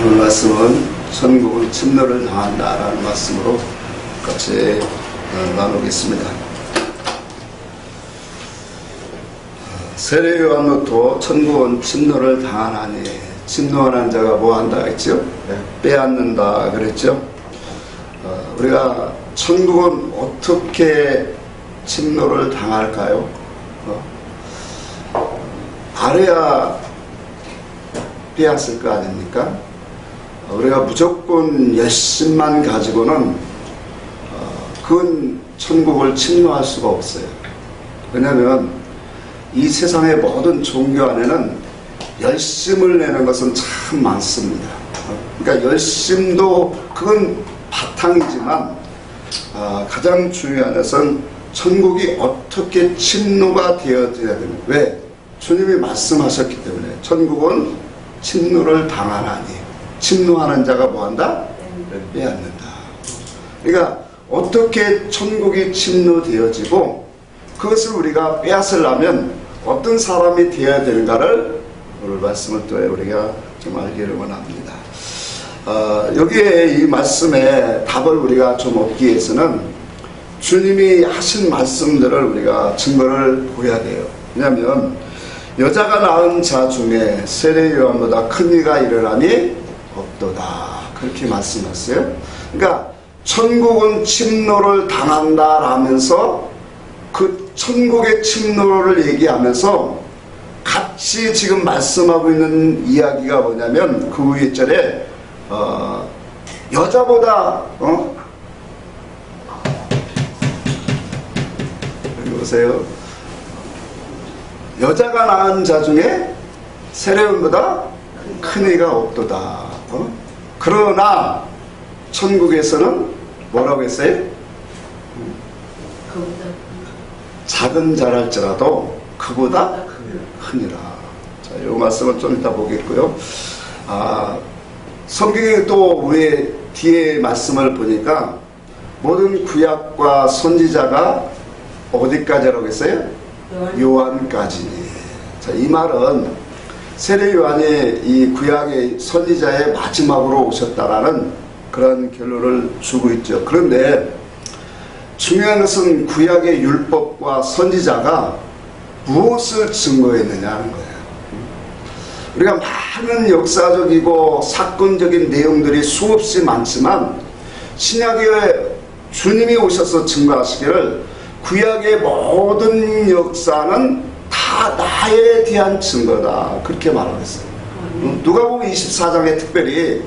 오늘 말씀은 천국은 침노를 당한다라는 말씀으로 같이 나누겠습니다. 세례 요한부터 천국은 침노를 당하나니, 침노하는 자가 뭐한다 했죠? 빼앗는다 그랬죠? 우리가 천국은 어떻게 침노를 당할까요? 바래야 빼앗을 거 아닙니까? 우리가 무조건 열심만 가지고는 그건 천국을 침노할 수가 없어요. 왜냐하면 이 세상의 모든 종교 안에는 열심을 내는 것은 참 많습니다. 그러니까 열심도 그건 바탕이지만 가장 중요한 것은 천국이 어떻게 침노가 되어져야 됩니다. 왜? 주님이 말씀하셨기 때문에 천국은 침노를 당하나니, 침노하는 자가 뭐한다? 빼앗는다. 그러니까 어떻게 천국이 침노되어지고 그것을 우리가 빼앗으려면 어떤 사람이 되어야 되는가를 오늘 말씀을 통해 우리가 좀 알기를 원합니다. 여기에 이 말씀에 답을 우리가 좀 얻기 위해서는 주님이 하신 말씀들을 우리가 증거를 보여야 돼요. 왜냐하면 여자가 낳은 자 중에 세례 요한보다 큰 이가 일어나니 없도다, 그렇게 말씀하셨어요. 그러니까 천국은 침노를 당한다라면서 그 천국의 침노를 얘기하면서 같이 지금 말씀하고 있는 이야기가 뭐냐면 그 위에 절에 여자보다 여기 보세요. 여자가 낳은 자 중에 세례 요한보다 큰 이가 없도다. 그러나 천국에서는 뭐라고 했어요? 작은 자랄지라도 그보다 크니라. 자, 이 말씀은 좀 이따 보겠고요. 성경에 또 왜 뒤에 말씀을 보니까 모든 구약과 선지자가 어디까지라고 했어요? 요한까지니. 자, 이 말은 세례 요한이 이 구약의 선지자의 마지막으로 오셨다라는 그런 결론을 주고 있죠. 그런데 중요한 것은 구약의 율법과 선지자가 무엇을 증거했느냐는 거예요. 우리가 많은 역사적이고 사건적인 내용들이 수없이 많지만 신약에 주님이 오셔서 증거하시기를 구약의 모든 역사는 다 나에 대한 증거다, 그렇게 말하고 있어요. 누가복음 24장에 특별히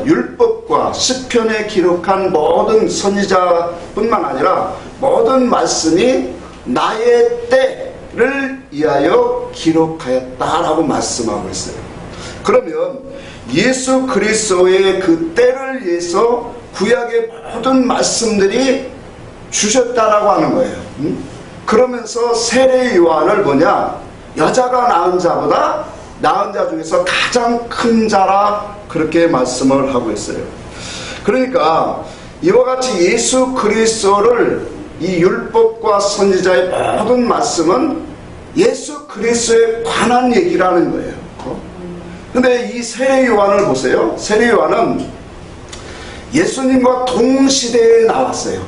율법과 시편에 기록한 모든 선지자뿐만 아니라 모든 말씀이 나의 때를 위하여 기록하였다라고 말씀하고 있어요. 그러면 예수 그리스도의 그 때를 위해서 구약의 모든 말씀들이 주셨다라고 하는 거예요. 그러면서 세례 요한을 뭐냐? 여자가 낳은 자보다 낳은 자 중에서 가장 큰 자라, 그렇게 말씀을 하고 있어요. 그러니까 이와 같이 예수 그리스도를, 이 율법과 선지자의 모든 말씀은 예수 그리스도에 관한 얘기라는 거예요. 근데 이 세례 요한을 보세요. 세례 요한은 예수님과 동시대에 나왔어요.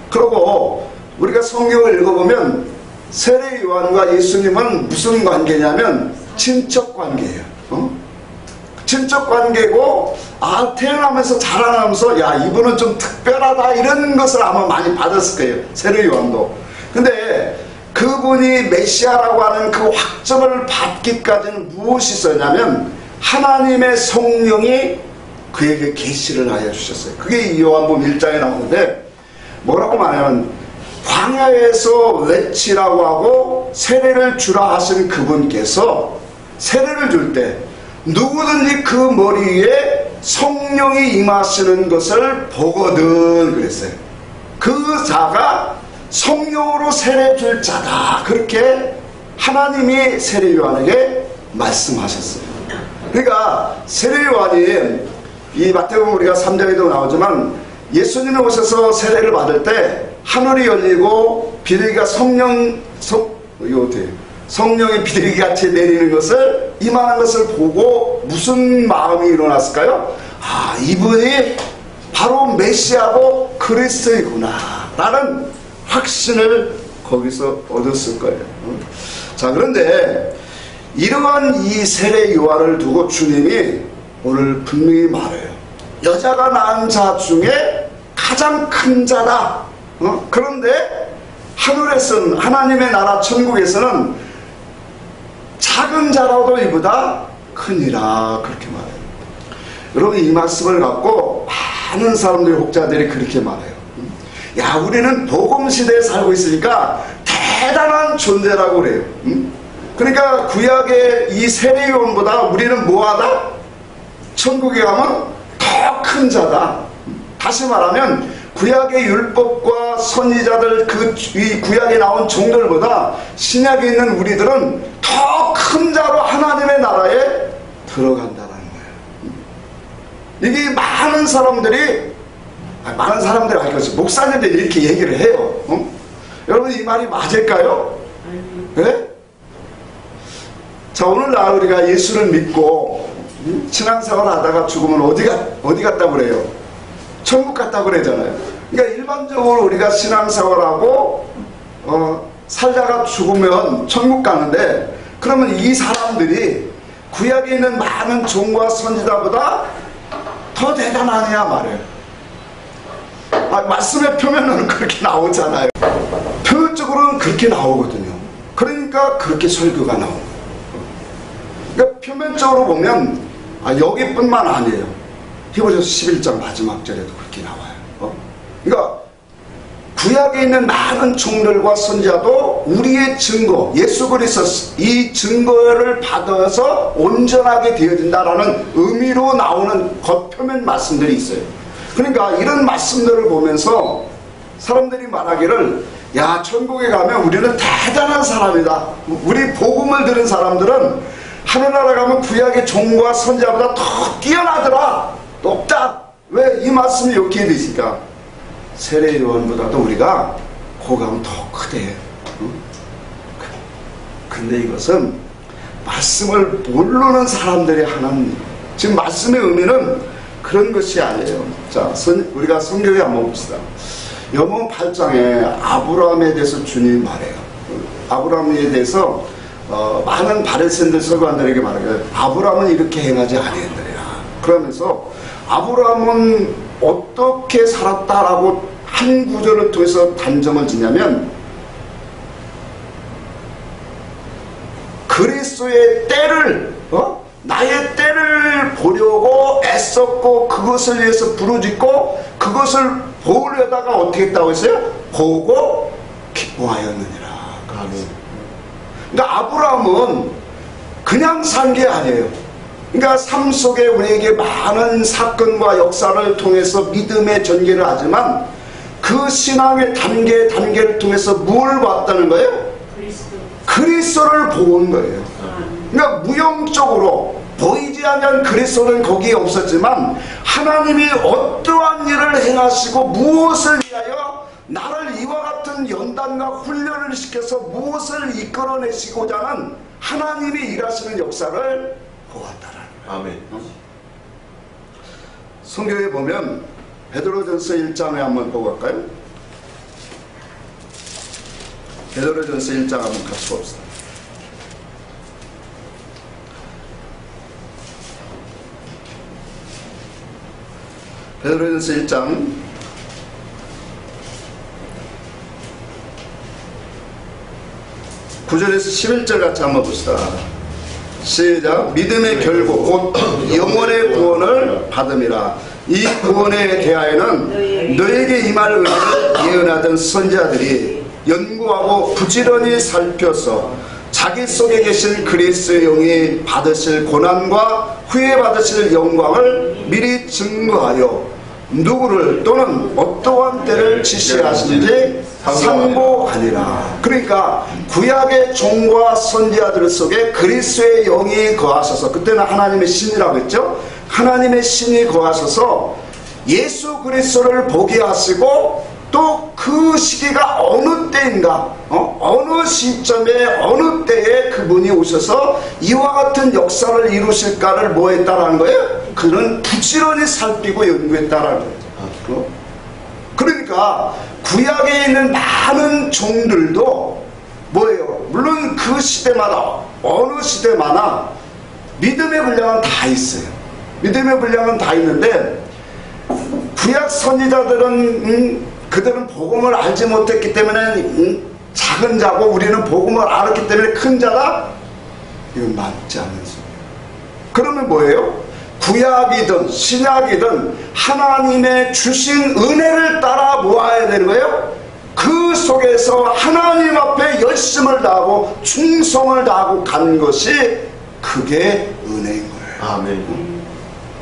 그리고 우리가 성경을 읽어보면 세례 요한과 예수님은 무슨 관계냐면 친척 관계예요. 친척 관계고, 태어나면서 자라나면서 야, 이분은 좀 특별하다, 이런 것을 아마 많이 받았을 거예요, 세례 요한도. 근데 그분이 메시아라고 하는 그 확정을 받기까지는 무엇이 있었냐면 하나님의 성령이 그에게 계시를 하여 주셨어요. 그게 이 요한복음 1장에 나오는데 뭐라고 말하면 광야에서 외치라고 하고 세례를 주라 하신 그분께서 세례를 줄 때 누구든지 그 머리 위에 성령이 임하시는 것을 보거든 그랬어요. 그 자가 성령으로 세례 줄 자다, 그렇게 하나님이 세례 요한에게 말씀하셨어요. 그러니까 세례 요한이 이 마태복음 우리가 3장에도 나오지만 예수님이 오셔서 세례를 받을 때 하늘이 열리고 비둘기가 이거 어떻게 성령의 비둘기 같이 내리는 것을, 임하는 것을 보고 무슨 마음이 일어났을까요? 아, 이분이 바로 메시아고 그리스도이구나 라는 확신을 거기서 얻었을 거예요. 자, 그런데 이러한 이 세례 요한을 두고 주님이 오늘 분명히 말해요. 여자가 낳은 자 중에 가장 큰 자다. 그런데 하늘에서는, 하나님의 나라 천국에서는 작은 자라도 이보다 크니라, 그렇게 말해요. 여러분, 이 말씀을 갖고 많은 사람들이, 혹자들이 그렇게 말해요. 야, 우리는 복음시대에 살고 있으니까 대단한 존재라고 그래요. 그러니까 구약의 이 세례요한보다 우리는 뭐하다? 천국에 가면 더 큰 자다. 다시 말하면 구약의 율법과 선지자들, 이 구약에 나온 종들보다 신약에 있는 우리들은 더 큰 자로 하나님의 나라에 들어간다는 거예요. 이게 많은 사람들이 알겠어요. 목사님들이 이렇게 얘기를 해요. 여러분, 이 말이 맞을까요? 네? 자, 오늘날 우리가 예수를 믿고 신앙생활 하다가 죽으면 어디 갔다고 그래요? 천국 갔다고 그러잖아요. 그러니까 일반적으로 우리가 신앙생활하고 살다가 죽으면 천국 가는데, 그러면 이 사람들이 구약에 있는 많은 종과 선지자보다 더 대단하냐 말이에요. 말씀의 표면은 그렇게 나오잖아요. 표면적으로는 그렇게 나오거든요. 그러니까 그렇게 설교가 나오는 거예요. 그러니까 표면적으로 보면 여기뿐만 아니에요. 히브리서 11장 마지막 절에도 그렇게 나와요. 그러니까 구약에 있는 많은 종들과 선지자도 우리의 증거, 예수 그리스도 이 증거를 받아서 온전하게 되어진다라는 의미로 나오는 겉표면 말씀들이 있어요. 그러니까 이런 말씀들을 보면서 사람들이 말하기를, 야, 천국에 가면 우리는 대단한 사람이다. 우리 복음을 들은 사람들은 하늘나라 가면 구약의 종과 선지자보다 더 뛰어나더라. 높다. 왜 이 말씀이 이렇게 되실까? 세례 요한보다도 우리가 고감은 더 크대. 근데 이것은 말씀을 모르는 사람들이 하는, 지금 말씀의 의미는 그런 것이 아니에요. 자, 우리가 성경에 한번 봅시다. 요번 8장에 아브라함에 대해서 주님이 말해요. 아브라함에 대해서 많은 바리새인들 서기관들에게 말해요. 아브라함은 이렇게 행하지 아니했느니라. 그러면서 아브라함은 어떻게 살았다라고 한 구절을 통해서 단정을 짓냐면, 그리스도의 때를, 나의 때를 보려고 애썼고 그것을 위해서 부르짖고 그것을 보려다가 어떻게 했다고 했어요? 보고 기뻐하였느니라. 그러니까 아브라함은 그냥 산 게 아니에요. 그러니까 삶 속에 우리에게 많은 사건과 역사를 통해서 믿음의 전개를 하지만 그 신앙의 단계를 통해서 뭘 봤다는 거예요? 그리스도를 보는 거예요. 그러니까 무형적으로 보이지 않는 그리스도는 거기에 없었지만 하나님이 어떠한 일을 행하시고 무엇을 위하여 나를 이와 같은 연단과 훈련을 시켜서 무엇을 이끌어내시고자 하는 하나님이 일하시는 역사를 보았다라는 거예요. 아멘. 성경에 보면 베드로전서 1장에 한번 보고 갈까요? 베드로전서 1장 한번 같이 봅시다. 베드로전서 1장 9절에서 11절 같이 한번 봅시다. 시작. 믿음의 결국 곧 영원의 구원을 받음이라. 이 구원에 대하여는 너에게 임할 은혜를 예언하던 선지자들이 연구하고 부지런히 살펴서 자기 속에 계신 그리스도의 영이 받으실 고난과 후에 받으실 영광을 미리 증거하여 누구를 또는 어떠한 때를 지시하시는지 상고하니라. 그러니까 구약의 종과 선지자들 속에 그리스도의 영이 거하셔서, 그때는 하나님의 신이라고 했죠. 하나님의 신이 거하셔서 예수 그리스도를 보게 하시고 또 그 시기가 어느 때인가, 어느 시점에 어느 때에 그분이 오셔서 이와 같은 역사를 이루실까를 뭐 했다라는 거예요? 그는 부지런히 살피고 연구했다라는 거예요. 그러니까 구약에 있는 많은 종들도 뭐예요? 물론 그 시대마다 어느 시대마다 믿음의 분량은 다 있어요. 믿음의 분량은 다 있는데 구약 선지자들은 그들은 복음을 알지 못했기 때문에 작은 자고 우리는 복음을 알았기 때문에 큰 자다? 이건 맞지 않는 소리예요. 그러면 뭐예요? 구약이든 신약이든 하나님의 주신 은혜를 따라 모아야 되는 거예요. 그 속에서 하나님 앞에 열심을 다하고 충성을 다하고 간 것이 그게 은혜인 거예요. 아멘.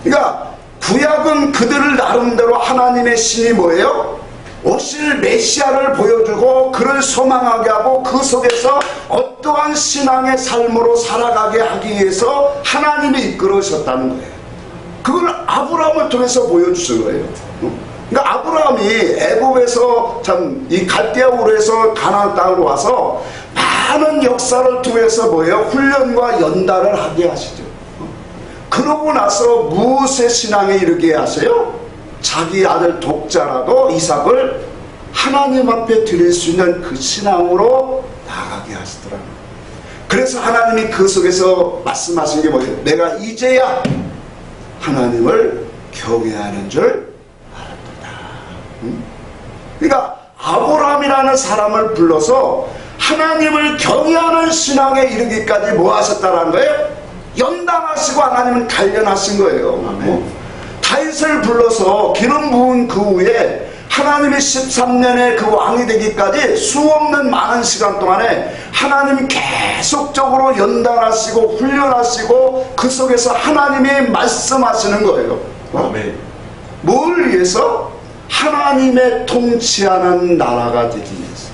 그러니까 구약은 그들을 나름대로 하나님의 신이 뭐예요? 오실 메시아를 보여주고 그를 소망하게 하고 그 속에서 어떠한 신앙의 삶으로 살아가게 하기 위해서 하나님이 이끌으셨다는 거예요. 그걸 아브라함을 통해서 보여주신 거예요. 그러니까 아브라함이 애굽에서 참 이 갈대아 우르에서 가나안 땅으로 와서 많은 역사를 통해서 뭐예요? 훈련과 연단을 하게 하시죠. 그러고 나서 무엇의 신앙에 이르게 하세요? 자기 아들 독자라도 이삭을 하나님 앞에 드릴 수 있는 그 신앙으로 나가게 하시더라고요. 그래서 하나님이 그 속에서 말씀하신 게 뭐예요? 내가 이제야 하나님을 경외하는 줄 알았다. 그러니까 아브라함이라는 사람을 불러서 하나님을 경외하는 신앙에 이르기까지 뭐 하셨다는 거예요? 연단하시고 하나님은 단련하신 거예요. 다윗을 불러서 기름 부은 그 후에 하나님이 13년의 그 왕이 되기까지 수없는 많은 시간 동안에 하나님이 계속적으로 연단하시고 훈련하시고 그 속에서 하나님이 말씀하시는 거예요. 아멘. 뭘 위해서? 하나님의 통치하는 나라가 되기 위해서.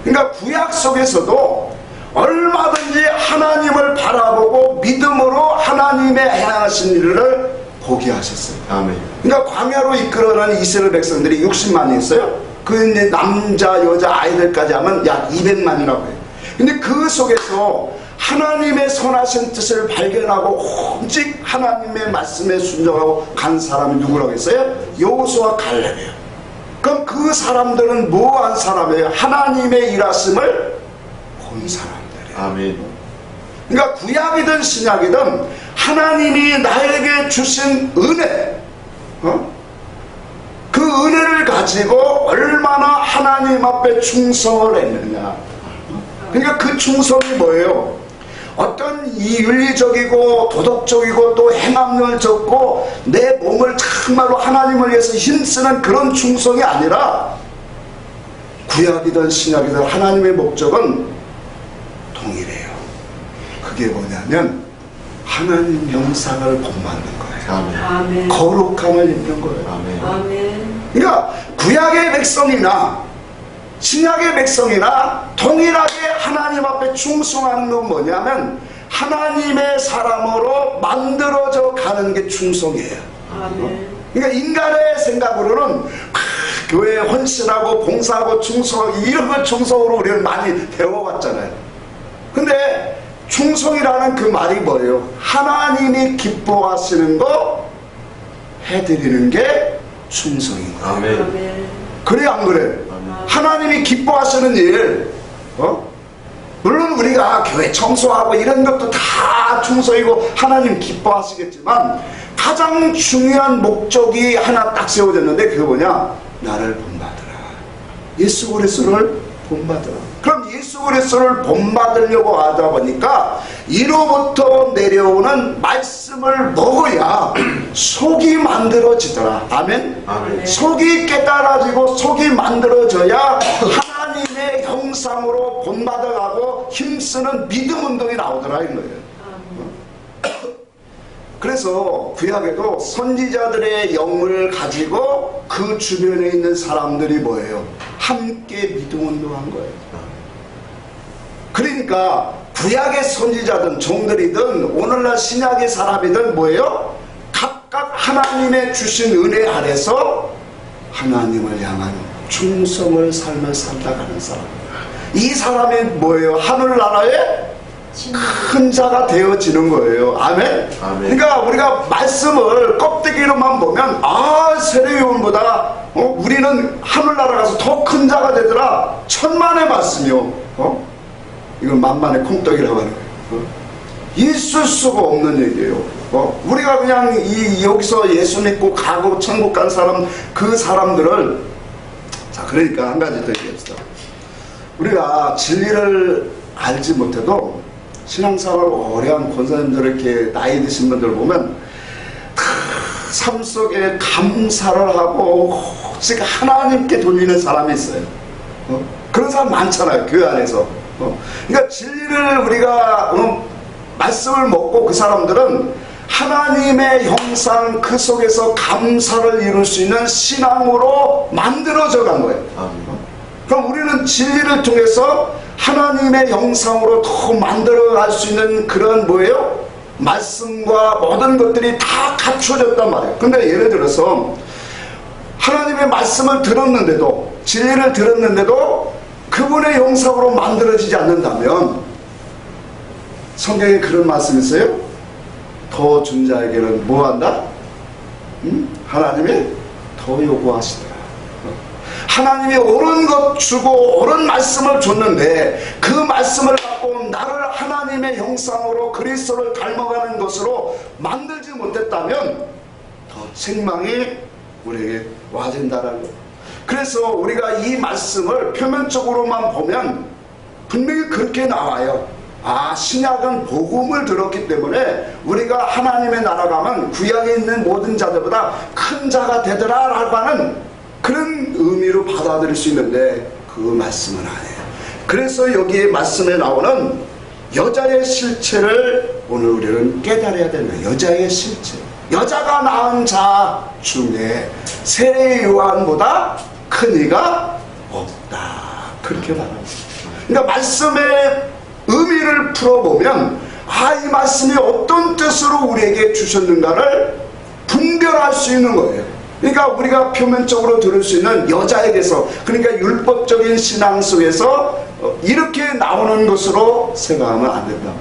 그러니까 구약 속에서도 얼마든지 하나님을 바라보고 믿음으로 하나님의 행하신 일을 보게 하셨어요. 아멘. 그러니까 광야로 이끌어가는 이스라엘 백성들이 60만이 있어요. 그 이제 남자, 여자, 아이들까지 하면 약 200만이라고 해요. 근데 그 속에서 하나님의 선하신 뜻을 발견하고 오직 하나님의 말씀에 순종하고 간 사람이 누구라고 했어요? 여호수아 갈렙이에요. 그럼 그 사람들은 뭐한 사람이에요? 하나님의 일하심을 본 사람들이에요. 아멘. 그러니까 구약이든 신약이든 하나님이 나에게 주신 은혜, 그 은혜를 가지고 얼마나 하나님 앞에 충성을 했느냐. 그러니까 그 충성이 뭐예요? 어떤 이 윤리적이고 도덕적이고 또 행함을 적고 내 몸을 정말로 하나님을 위해서 힘쓰는 그런 충성이 아니라 구약이든 신약이든 하나님의 목적은 동일해요. 그게 뭐냐면 하나님 영상을 본받는 거예요. 아멘. 거룩함을 입는 거예요. 아멘. 아멘. 그러니까 구약의 백성이나 신약의 백성이나 동일하게 하나님 앞에 충성하는 건 뭐냐면 하나님의 사람으로 만들어져 가는 게 충성이에요. 아멘. 그러니까 인간의 생각으로는 교회에 헌신하고 봉사하고 충성하고 이런 걸 충성으로 우리는 많이 배워왔잖아요. 근데 충성이라는 그 말이 뭐예요? 하나님이 기뻐하시는 거 해드리는 게 충성인 거예요. 아멘. 아멘. 그래 안 그래? 하나님이 기뻐하시는 일, 물론 우리가 교회 청소하고 이런 것도 다 충성이고 하나님 기뻐하시겠지만 가장 중요한 목적이 하나 딱 세워졌는데 그게 뭐냐? 나를 본받으라. 예수 그리스도를 본받으라. 그럼 예수 그리스도를 본받으려고 하다 보니까 이로부터 내려오는 말씀을 먹어야 속이 만들어지더라. 아멘? 아멘. 속이 깨달아지고 속이 만들어져야 하나님의 형상으로 본받아가고 힘쓰는 믿음 운동이 나오더라 이 거예요. 그래서 구약에도 선지자들의 영을 가지고 그 주변에 있는 사람들이 뭐예요? 함께 믿음 운동한 거예요. 그러니까 구약의 선지자든 종들이든 오늘날 신약의 사람이든 뭐예요? 각각 하나님의 주신 은혜 아래서 하나님을 향한 충성을 삶을 살다가는 사람. 이 사람이 뭐예요? 하늘나라의 큰 자가 되어지는 거예요. 아멘? 아멘. 그러니까 우리가 말씀을 껍데기로만 보면 세례요한보다 우리는 하늘나라 가서 더 큰 자가 되더라. 천만의 말씀이요. 이건 만만의 콩떡이라고 하는 거예요. 있을 수가 없는 얘기예요. 우리가 그냥 여기서 예수 믿고 가고 천국 간 사람, 그 사람들을, 자, 그러니까 한 가지 더 얘기합시다. 우리가 진리를 알지 못해도 신앙생활 오래 한 권사님들, 이렇게 나이 드신 분들 보면 삶 속에 감사를 하고 오직 하나님께 돌리는 사람이 있어요. 그런 사람 많잖아요, 교회 안에서. 그러니까 진리를 우리가 말씀을 먹고 그 사람들은 하나님의 형상 그 속에서 감사를 이룰 수 있는 신앙으로 만들어져 간 거예요. 그럼 우리는 진리를 통해서 하나님의 형상으로 더 만들어갈 수 있는 그런 뭐예요? 말씀과 모든 것들이 다 갖춰졌단 말이에요. 근데 예를 들어서 하나님의 말씀을 들었는데도, 진리를 들었는데도 그분의 형상으로 만들어지지 않는다면, 성경에 그런 말씀이 있어요? 더 준 자에게는 뭐 한다? 하나님이 더 요구하시더라. 하나님이 옳은 것 주고 옳은 말씀을 줬는데 그 말씀을 갖고 나를 하나님의 형상으로 그리스도를 닮아가는 것으로 만들지 못했다면 더 책망이 우리에게 와진다라는 거예요. 그래서 우리가 이 말씀을 표면적으로만 보면 분명히 그렇게 나와요. 신약은 복음을 들었기 때문에 우리가 하나님의 나라 가면 구약에 있는 모든 자들보다 큰 자가 되더라 라고 하는 그런 의미로 받아들일 수 있는데 그 말씀은 아니에요. 그래서 여기에 말씀에 나오는 여자의 실체를 오늘 우리는 깨달아야 된다. 여자의 실체. 여자가 낳은 자 중에 세례 요한보다 큰 이가 없다. 그렇게 말합니다. 그러니까 말씀의 의미를 풀어보면 이 말씀이 어떤 뜻으로 우리에게 주셨는가를 분별할 수 있는 거예요. 그러니까 우리가 표면적으로 들을 수 있는 여자에게서, 그러니까 율법적인 신앙 속에서 이렇게 나오는 것으로 생각하면 안 된다.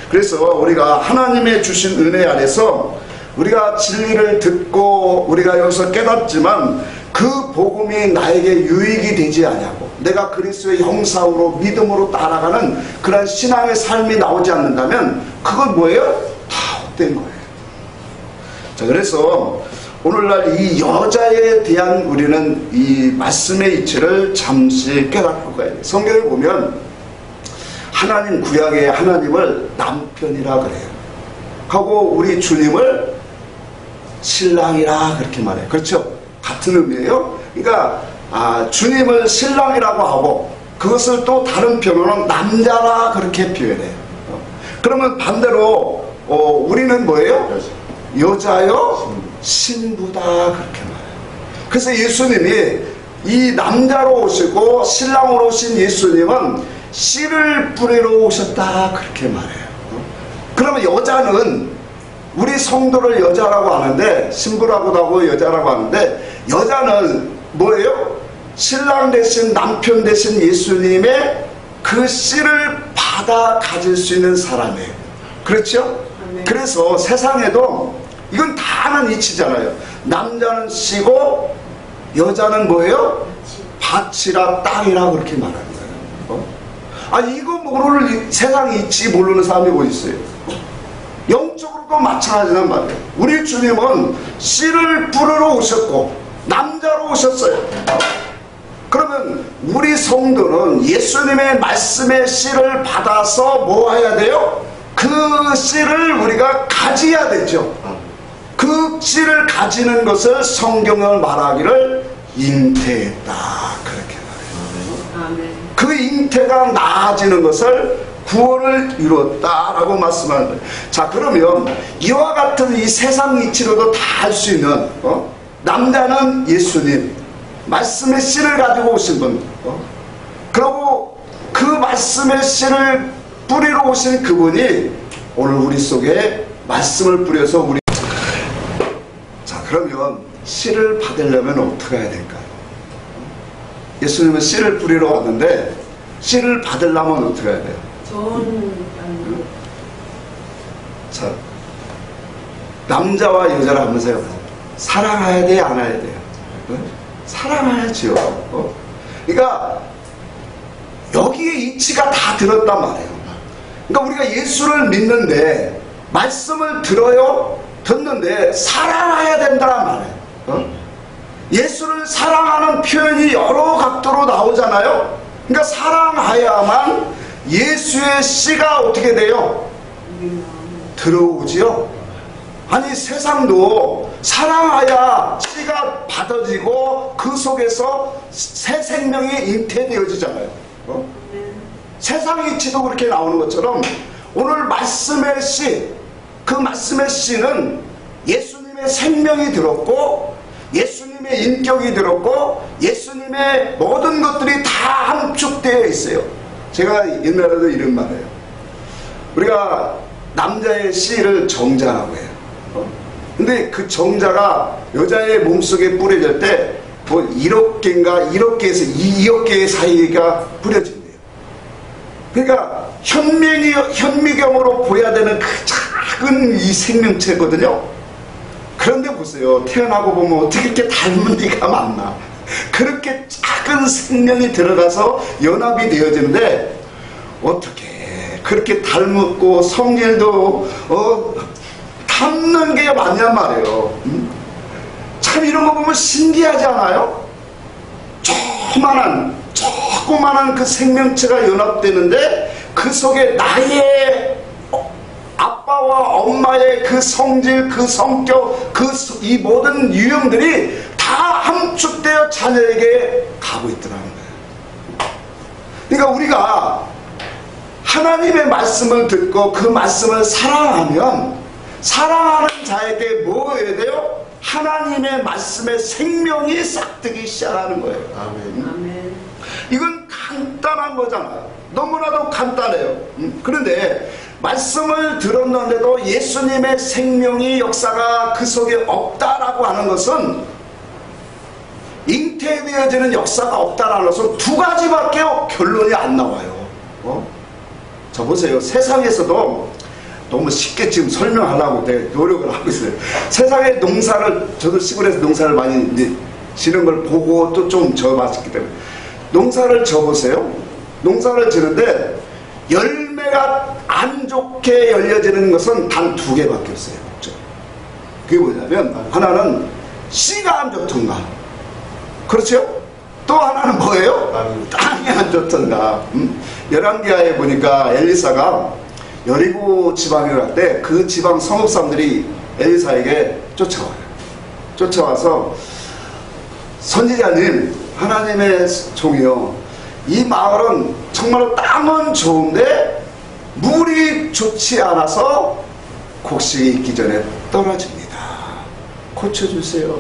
그래서 우리가 하나님의 주신 은혜 안에서 우리가 진리를 듣고 우리가 여기서 깨닫지만 그 복음이 나에게 유익이 되지 않냐고, 내가 그리스도의 형상으로 믿음으로 따라가는 그런 신앙의 삶이 나오지 않는다면 그건 뭐예요? 다 헛된 거예요. 자, 그래서 오늘날 이 여자에 대한 우리는 이 말씀의 이치를 잠시 깨닫고 가야 돼요. 성경에 보면 하나님, 구약의 하나님을 남편이라 그래요. 하고 우리 주님을 신랑이라 그렇게 말해요. 그렇죠? 같은 의미예요. 그러니까 주님을 신랑이라고 하고 그것을 또 다른 표현으로 남자라 그렇게 표현해요. 그러면 반대로 우리는 뭐예요? 여자요 신부다 그렇게 말해요. 그래서 예수님이 이 남자로 오시고 신랑으로 오신 예수님은 씨를 뿌리러 오셨다 그렇게 말해요. 그러면 여자는, 우리 성도를 여자라고 하는데, 신부라고도 하고 여자라고 하는데, 여자는 뭐예요? 신랑 대신 남편 대신 예수님의 그 씨를 받아 가질 수 있는 사람이에요. 그렇죠? 그래서 세상에도 이건 다 아는 이치잖아요. 남자는 씨고 여자는 뭐예요? 밭이라 땅이라 그렇게 말하는 거예요. 이거 모르는, 세상에 이치 모르는 사람이 어디 있어요? 영적으로도 마찬가지란 말이에요. 우리 주님은 씨를 뿌리러 오셨고 남자로 오셨어요. 그러면 우리 성도는 예수님의 말씀의 씨를 받아서 뭐 해야 돼요? 그 씨를 우리가 가져야 되죠. 그 씨를 가지는 것을 성경을 말하기를 잉태했다 그렇게 말해요. 그 잉태가 나아지는 것을 구원을 이뤘다라고 말씀하는 거예요. 자, 그러면 이와 같은 이 세상 이치로도 다 알 수 있는 남자는 예수님, 말씀의 씨를 가지고 오신 분, 그리고 그 말씀의 씨를 뿌리러 오신 그분이 오늘 우리 속에 말씀을 뿌려서 우리, 자, 그러면 씨를 받으려면 어떻게 해야 될까요? 예수님은 씨를 뿌리러 왔는데 씨를 받으려면 어떻게 해야 돼요? 자, 남자와 여자를 하면서요, 사랑해야 돼요, 안 해야 돼요? 사랑해야지요. 그러니까 여기에 이치가 다 들었단 말이에요. 그러니까 우리가 예수를 믿는데, 말씀을 들어요, 듣는데 사랑해야 된다란 말이에요. 예수를 사랑하는 표현이 여러 각도로 나오잖아요. 그러니까 사랑해야만 예수의 씨가 어떻게 돼요? 들어오지요. 아니, 세상도 사랑해야 씨가 받아지고 그 속에서 새 생명이 잉태되어지잖아요. 세상 이치도 그렇게 나오는 것처럼 오늘 말씀의 씨, 그 말씀의 씨는 예수님의 생명이 들었고, 예수님의 인격이 들었고, 예수님의 모든 것들이 다 함축되어 있어요. 제가 옛날에도 이런 말이에요. 우리가 남자의 씨를 정자라고 해요. 근데 그 정자가 여자의 몸속에 뿌려질 때 뭐 1억 개인가 1억 개에서 2억 개의 사이가 뿌려진대요. 그러니까 현미경으로 보여야 되는 그 작은 이 생명체거든요. 그런데 보세요. 태어나고 보면 어떻게 이렇게 닮은 이가 많나. 그렇게 작은 생명이 들어가서 연합이 되어지는데 어떻게 그렇게 닮았고 성질도 닮는 게 맞냔 말이에요. 참 이런 거 보면 신기하지 않아요? 조그만한 그 생명체가 연합되는데 그 속에 나의 아빠와 엄마의 그 성질, 그 성격, 이 모든 유형들이 다 함축되어 자녀에게 가고 있더라는 거예요. 그러니까 우리가 하나님의 말씀을 듣고 그 말씀을 사랑하면 사랑하는 자에게 뭐 해야 돼요? 하나님의 말씀에 생명이 싹트기 시작하는 거예요. 아멘. 이건 간단한 거잖아요. 너무나도 간단해요. 그런데 말씀을 들었는데도 예수님의 생명이 역사가 그 속에 없다라고 하는 것은, 잉태되어지는 역사가 없다라는 것은 두 가지밖에 결론이 안 나와요. 자 보세요. 세상에서도 너무 쉽게 지금 설명하려고 되게 노력을 하고 있어요. 세상의 농사를, 저도 시골에서 농사를 많이 이제 지는 걸 보고 또 좀 져봤기 때문에, 농사를 져보세요. 농사를 지는데 열매가 안 좋게 열려지는 것은 단 두 개밖에 없어요. 그게 뭐냐면, 하나는 씨가 안 좋던가, 그렇죠? 또 하나는 뭐예요? 땅이 안 좋던가. 열왕기하에 보니까 엘리사가 여리고 지방에 갈 때 그 지방 성읍 사람들이 엘리사에게 쫓아와서 선지자님, 하나님의 종이요, 이 마을은 정말로 땅은 좋은데 물이 좋지 않아서 곡식이 있기 전에 떨어집니다. 고쳐주세요.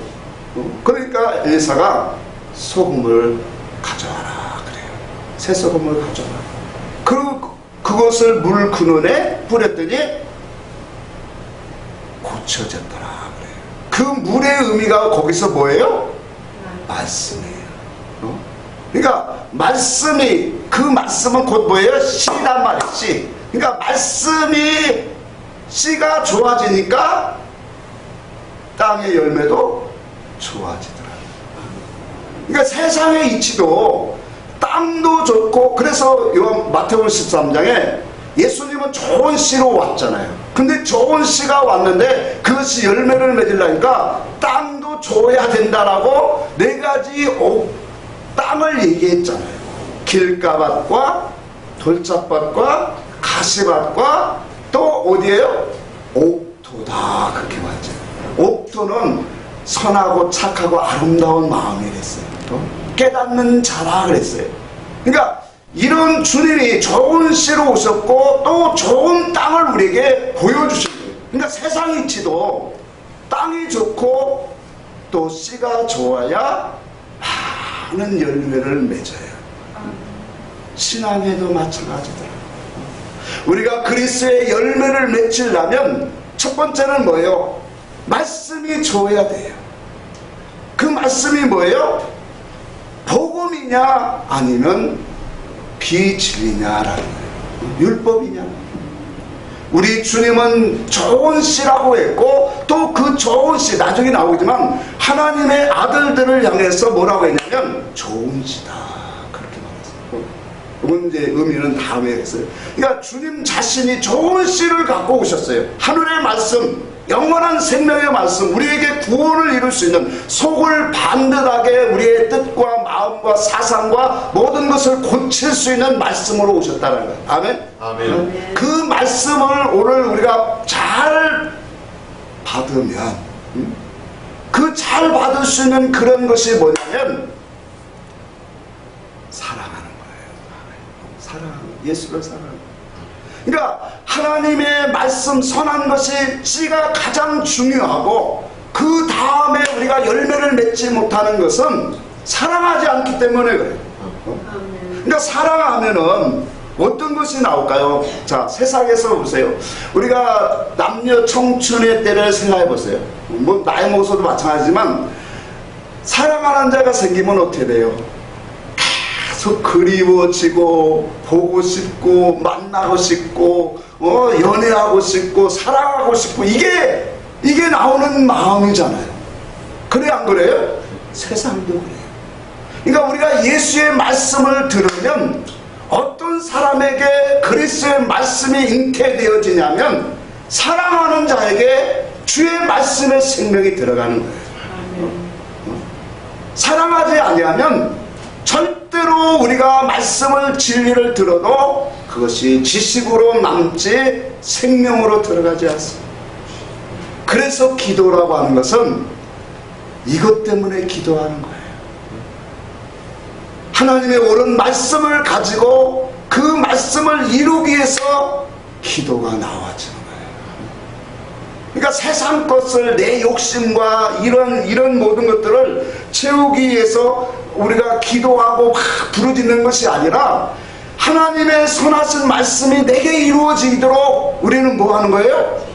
그러니까 엘리사가 소금을 가져와라 그래요. 새소금을 가져와라. 그것을 물 근원에 뿌렸더니 고쳐졌더라 그래요. 그 물의 의미가 거기서 뭐예요? 말씀이에요. 그러니까 그 말씀은 곧 뭐예요? 씨란 말이에요. 씨. 그러니까 말씀이, 씨가 좋아지니까 땅의 열매도 좋아지더라. 그러니까 세상의 이치도 땅도 좋고, 그래서 마태복음 13장에 예수님은 좋은 씨로 왔잖아요. 근데 좋은 씨가 왔는데 그것이 열매를 맺으려니까 땅도 줘야 된다라고 네 가지 땅을 얘기했잖아요. 길가밭과 돌짝밭과 가시밭과 또 어디예요? 옥토다, 그렇게 말했죠. 옥토는 선하고 착하고 아름다운 마음이랬어요. 깨닫는 자라 그랬어요. 그러니까 이런 주님이 좋은 씨로 오셨고 또 좋은 땅을 우리에게 보여주신 거예요. 그러니까 세상 이치도 땅이 좋고 또 씨가 좋아야 많은 열매를 맺어요. 신앙에도 마찬가지더라고요. 우리가 그리스도의 열매를 맺으려면 첫 번째는 뭐예요? 말씀이 좋아야 돼요. 그 말씀이 뭐예요? 복음이냐 아니면 비진리냐라는 거예요. 율법이냐. 우리 주님은 좋은 씨라고 했고 또 그 좋은 씨 나중에 나오지만 하나님의 아들들을 향해서 뭐라고 했냐면 좋은 씨다 그렇게 말했어요. 이건 이제 의미는 다음에 했어요. 그러니까 주님 자신이 좋은 씨를 갖고 오셨어요. 하늘의 말씀, 영원한 생명의 말씀, 우리에게 구원을 이룰 수 있는 속을 반듯하게 우리의 뜻과 마음과 사상과 모든 것을 고칠 수 있는 말씀으로 오셨다는 거예요. 아멘? 아멘. 그 말씀을 오늘 우리가 잘 받으면 그 잘 받을 수 있는 그런 것이 뭐냐면 사랑하는 거예요. 사랑, 예수를 사랑하는 거예요. 그러니까 하나님의 말씀 선한 것이 씨가 가장 중요하고 그 다음에 우리가 열매를 맺지 못하는 것은 사랑하지 않기 때문에 그래요. 그러니까 사랑하면은 어떤 것이 나올까요? 자, 세상에서 보세요. 우리가 남녀 청춘의 때를 생각해 보세요. 뭐 나이 먹어서도 마찬가지지만 사랑하는 자가 생기면 어떻게 돼요? 계속 그리워지고 보고 싶고 만나고 싶고 연애하고 싶고 사랑하고 싶고 이게 나오는 마음이잖아요. 그래 안 그래요? 세상도 그래요. 그러니까 우리가 예수의 말씀을 들으면 어떤 사람에게 그리스도의 말씀이 잉태되어지냐면 사랑하는 자에게 주의 말씀의 생명이 들어가는 거예요. 사랑하지 아니하면 절대로 우리가 말씀을 진리를 들어도 그것이 지식으로 남지 생명으로 들어가지 않습니다. 그래서 기도라고 하는 것은 이것 때문에 기도하는 거예요. 하나님의 옳은 말씀을 가지고 그 말씀을 이루기 위해서 기도가 나와지는 거예요. 그러니까 세상 것을 내 욕심과 이런 모든 것들을 채우기 위해서 우리가 기도하고 막 부르짖는 것이 아니라 하나님의 선하신 말씀이 내게 이루어지도록 우리는 뭐 하는 거예요?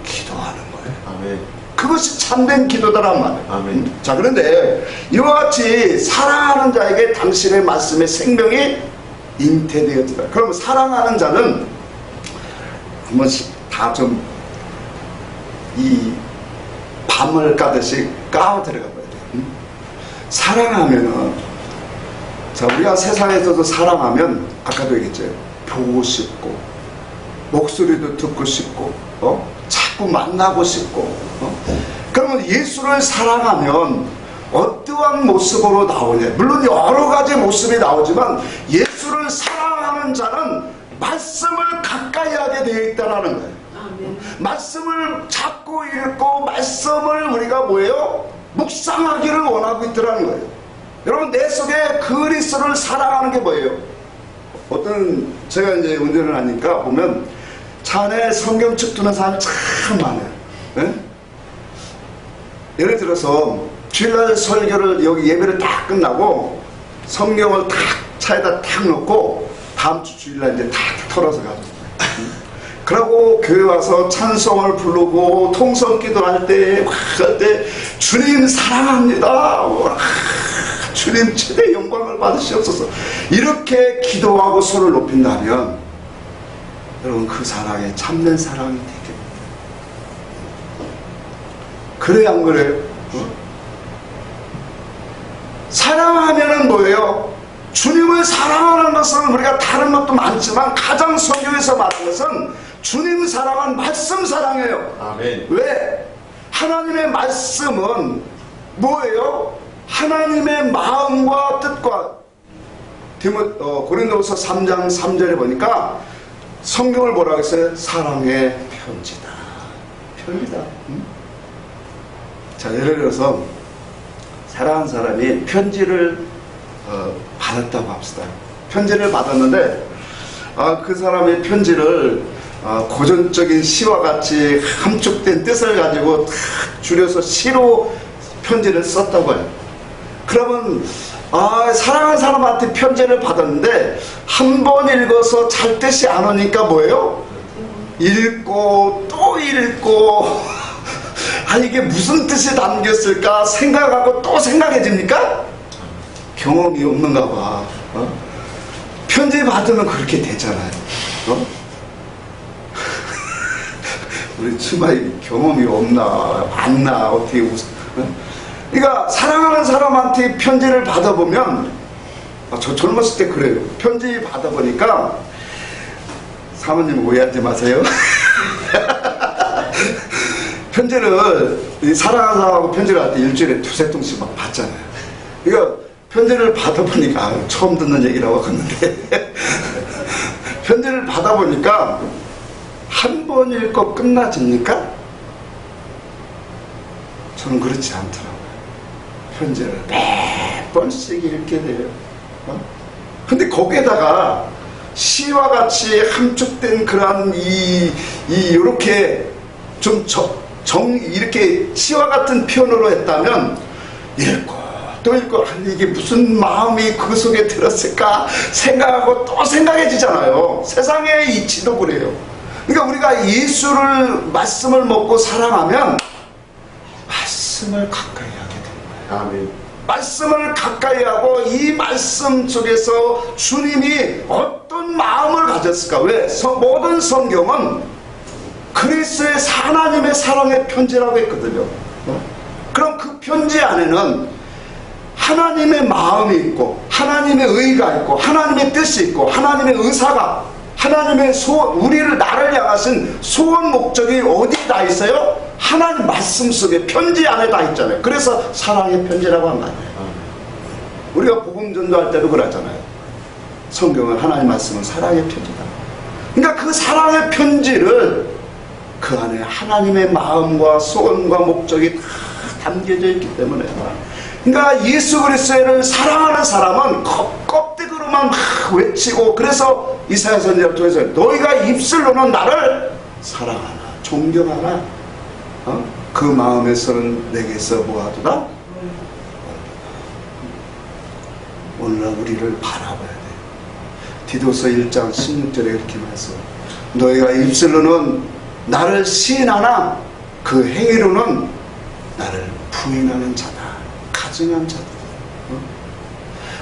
기도하는 거예요. 아멘. 그것이 참된 기도다란 말이에요. 아멘. 자, 그런데 이와 같이 사랑하는 자에게 당신의 말씀의 생명이 잉태되었다. 그러면 사랑하는 자는 한 번씩 다 좀 이 밤을 까듯이 까워 들어가 봐야 돼요. 자우리가 세상에서도 사랑하면 아까도 얘기했죠. 보고 싶고 목소리도 듣고 싶고 자꾸 만나고 싶고 그러면 예수를 사랑하면 어떠한 모습으로 나오냐. 물론 여러 가지 모습이 나오지만 예수를 사랑하는 자는 말씀을 가까이 하게 되어 있다는 거예요. 말씀을 자꾸 읽고 말씀을 우리가 뭐예요? 묵상하기를 원하고 있더라는 거예요. 여러분 내 속에 그리스도를 사랑하는 게 뭐예요? 제가 이제 운전을 하니까 보면 차 안에 성경책 두는 사람이 참 많아요. 네? 예를 들어서 주일날 설교를 여기 예배를 딱 끝나고 성경을 딱 차에다 딱 놓고 다음 주 주일날 이제 딱 털어서 가죠. 그러고 교회 와서 찬송을 부르고 통성 기도할 때 주님 사랑합니다. 주님 최대 영광을 받으시옵소서. 이렇게 기도하고 손을 높인다면 여러분 그 사랑이 참된 사랑이 되게 그래야 안 그래요? 사랑하면은 뭐예요? 주님을 사랑하는 것은 우리가 다른 것도 많지만 가장 성경에서 말하는 것은 주님 사랑은 말씀 사랑이에요. 아멘. 왜? 하나님의 말씀은 뭐예요? 하나님의 마음과 뜻과 고린도후서 3장 3절에 보니까 성경을 뭐라고 했어요? 사랑의 편지다. 편지다. 자, 예를 들어서 사랑하는 사람이 편지를 받았다고 합시다. 편지를 받았는데 그 사람의 편지를 고전적인 시와 같이 함축된 뜻을 가지고 탁 줄여서 시로 편지를 썼다고 해요. 그러면 사랑하는 사람한테 편지를 받았는데 한 번 읽어서 잘 뜻이 안 오니까 뭐예요? 읽고 또 읽고 이게 무슨 뜻이 담겼을까 생각하고 또 생각해집니까? 경험이 없는가 봐. 편지 받으면 그렇게 되잖아요. 우리 치마이 경험이 없나, 많나, 어떻게 그러니까 사랑하는 사람한테 편지를 받아보면, 저 젊었을 때 그래요. 편지 받아보니까, 사모님 오해하지 마세요. 편지를, 사랑하는 사람하고 편지를 할 때 일주일에 두세 통씩 막 받잖아요. 그러니까 편지를 받아보니까, 처음 듣는 얘기라고 하는데, 편지를 받아보니까, 한 번 읽고 끝나집니까? 저는 그렇지 않더라고요. 편지를 몇 번씩 읽게 돼요. 근데 거기에다가 시와 같이 함축된 그러한 이렇게 좀 이렇게 시와 같은 표현으로 했다면 읽고 또 읽고 이게 무슨 마음이 그 속에 들었을까 생각하고 또 생각해지잖아요. 세상의 이치도 그래요. 그러니까 우리가 예수를 말씀을 먹고 사랑하면 말씀을 가까이 하게 되는 거예요. 아멘. 말씀을 가까이 하고 이 말씀 속에서 주님이 어떤 마음을 가졌을까? 왜? 모든 성경은 그리스도의 하나님의 사랑의 편지라고 했거든요. 그럼 그 편지 안에는 하나님의 마음이 있고 하나님의 의가 있고 하나님의 뜻이 있고 하나님의 의사가 하나님의 우리를 나를 향하신 소원 목적이 어디에 다 있어요? 하나님 말씀 속에 편지 안에 다 있잖아요. 그래서 사랑의 편지라고 한 거예요. 우리가 복음 전도할 때도 그러잖아요. 성경은 하나님 말씀은 사랑의 편지다. 그러니까 그 사랑의 편지를 그 안에 하나님의 마음과 소원과 목적이 다 담겨져 있기 때문에 그러니까 예수 그리스도를 사랑하는 사람은 껍데기로만 막 외치고 그래서 이사야 선지자를 통해서 너희가 입술로는 나를 사랑하나 존경하나 그 마음에서는 내게서 뭐하도다? 오늘날 우리를 바라봐야 돼. 디도서 1장 16절에 이렇게 말씀 너희가 입술로는 나를 시인하나 그 행위로는 나를 부인하는 자다. 가증한 자다.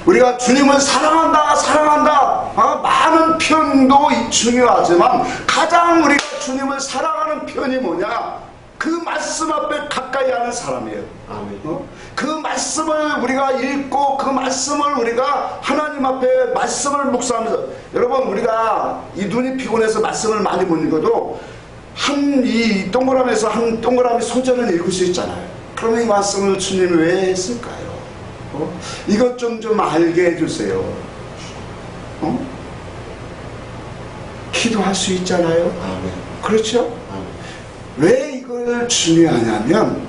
우리가 주님을 사랑한다 많은 표현도 중요하지만 가장 우리가 주님을 사랑하는 표현이 뭐냐? 그 말씀 앞에 가까이 하는 사람이에요. 아멘. 그 말씀을 우리가 읽고 그 말씀을 우리가 하나님 앞에 말씀을 묵상하면서 여러분 우리가 이 눈이 피곤해서 말씀을 많이 못 읽어도 이 동그라미에서 한 동그라미 소절은 읽을 수 있잖아요. 그러면 이 말씀을 주님이 왜 했을까요? 이것 좀 알게 해주세요. 기도할 수 있잖아요. 아멘. 그렇죠? 아멘. 왜 이걸 중요하냐면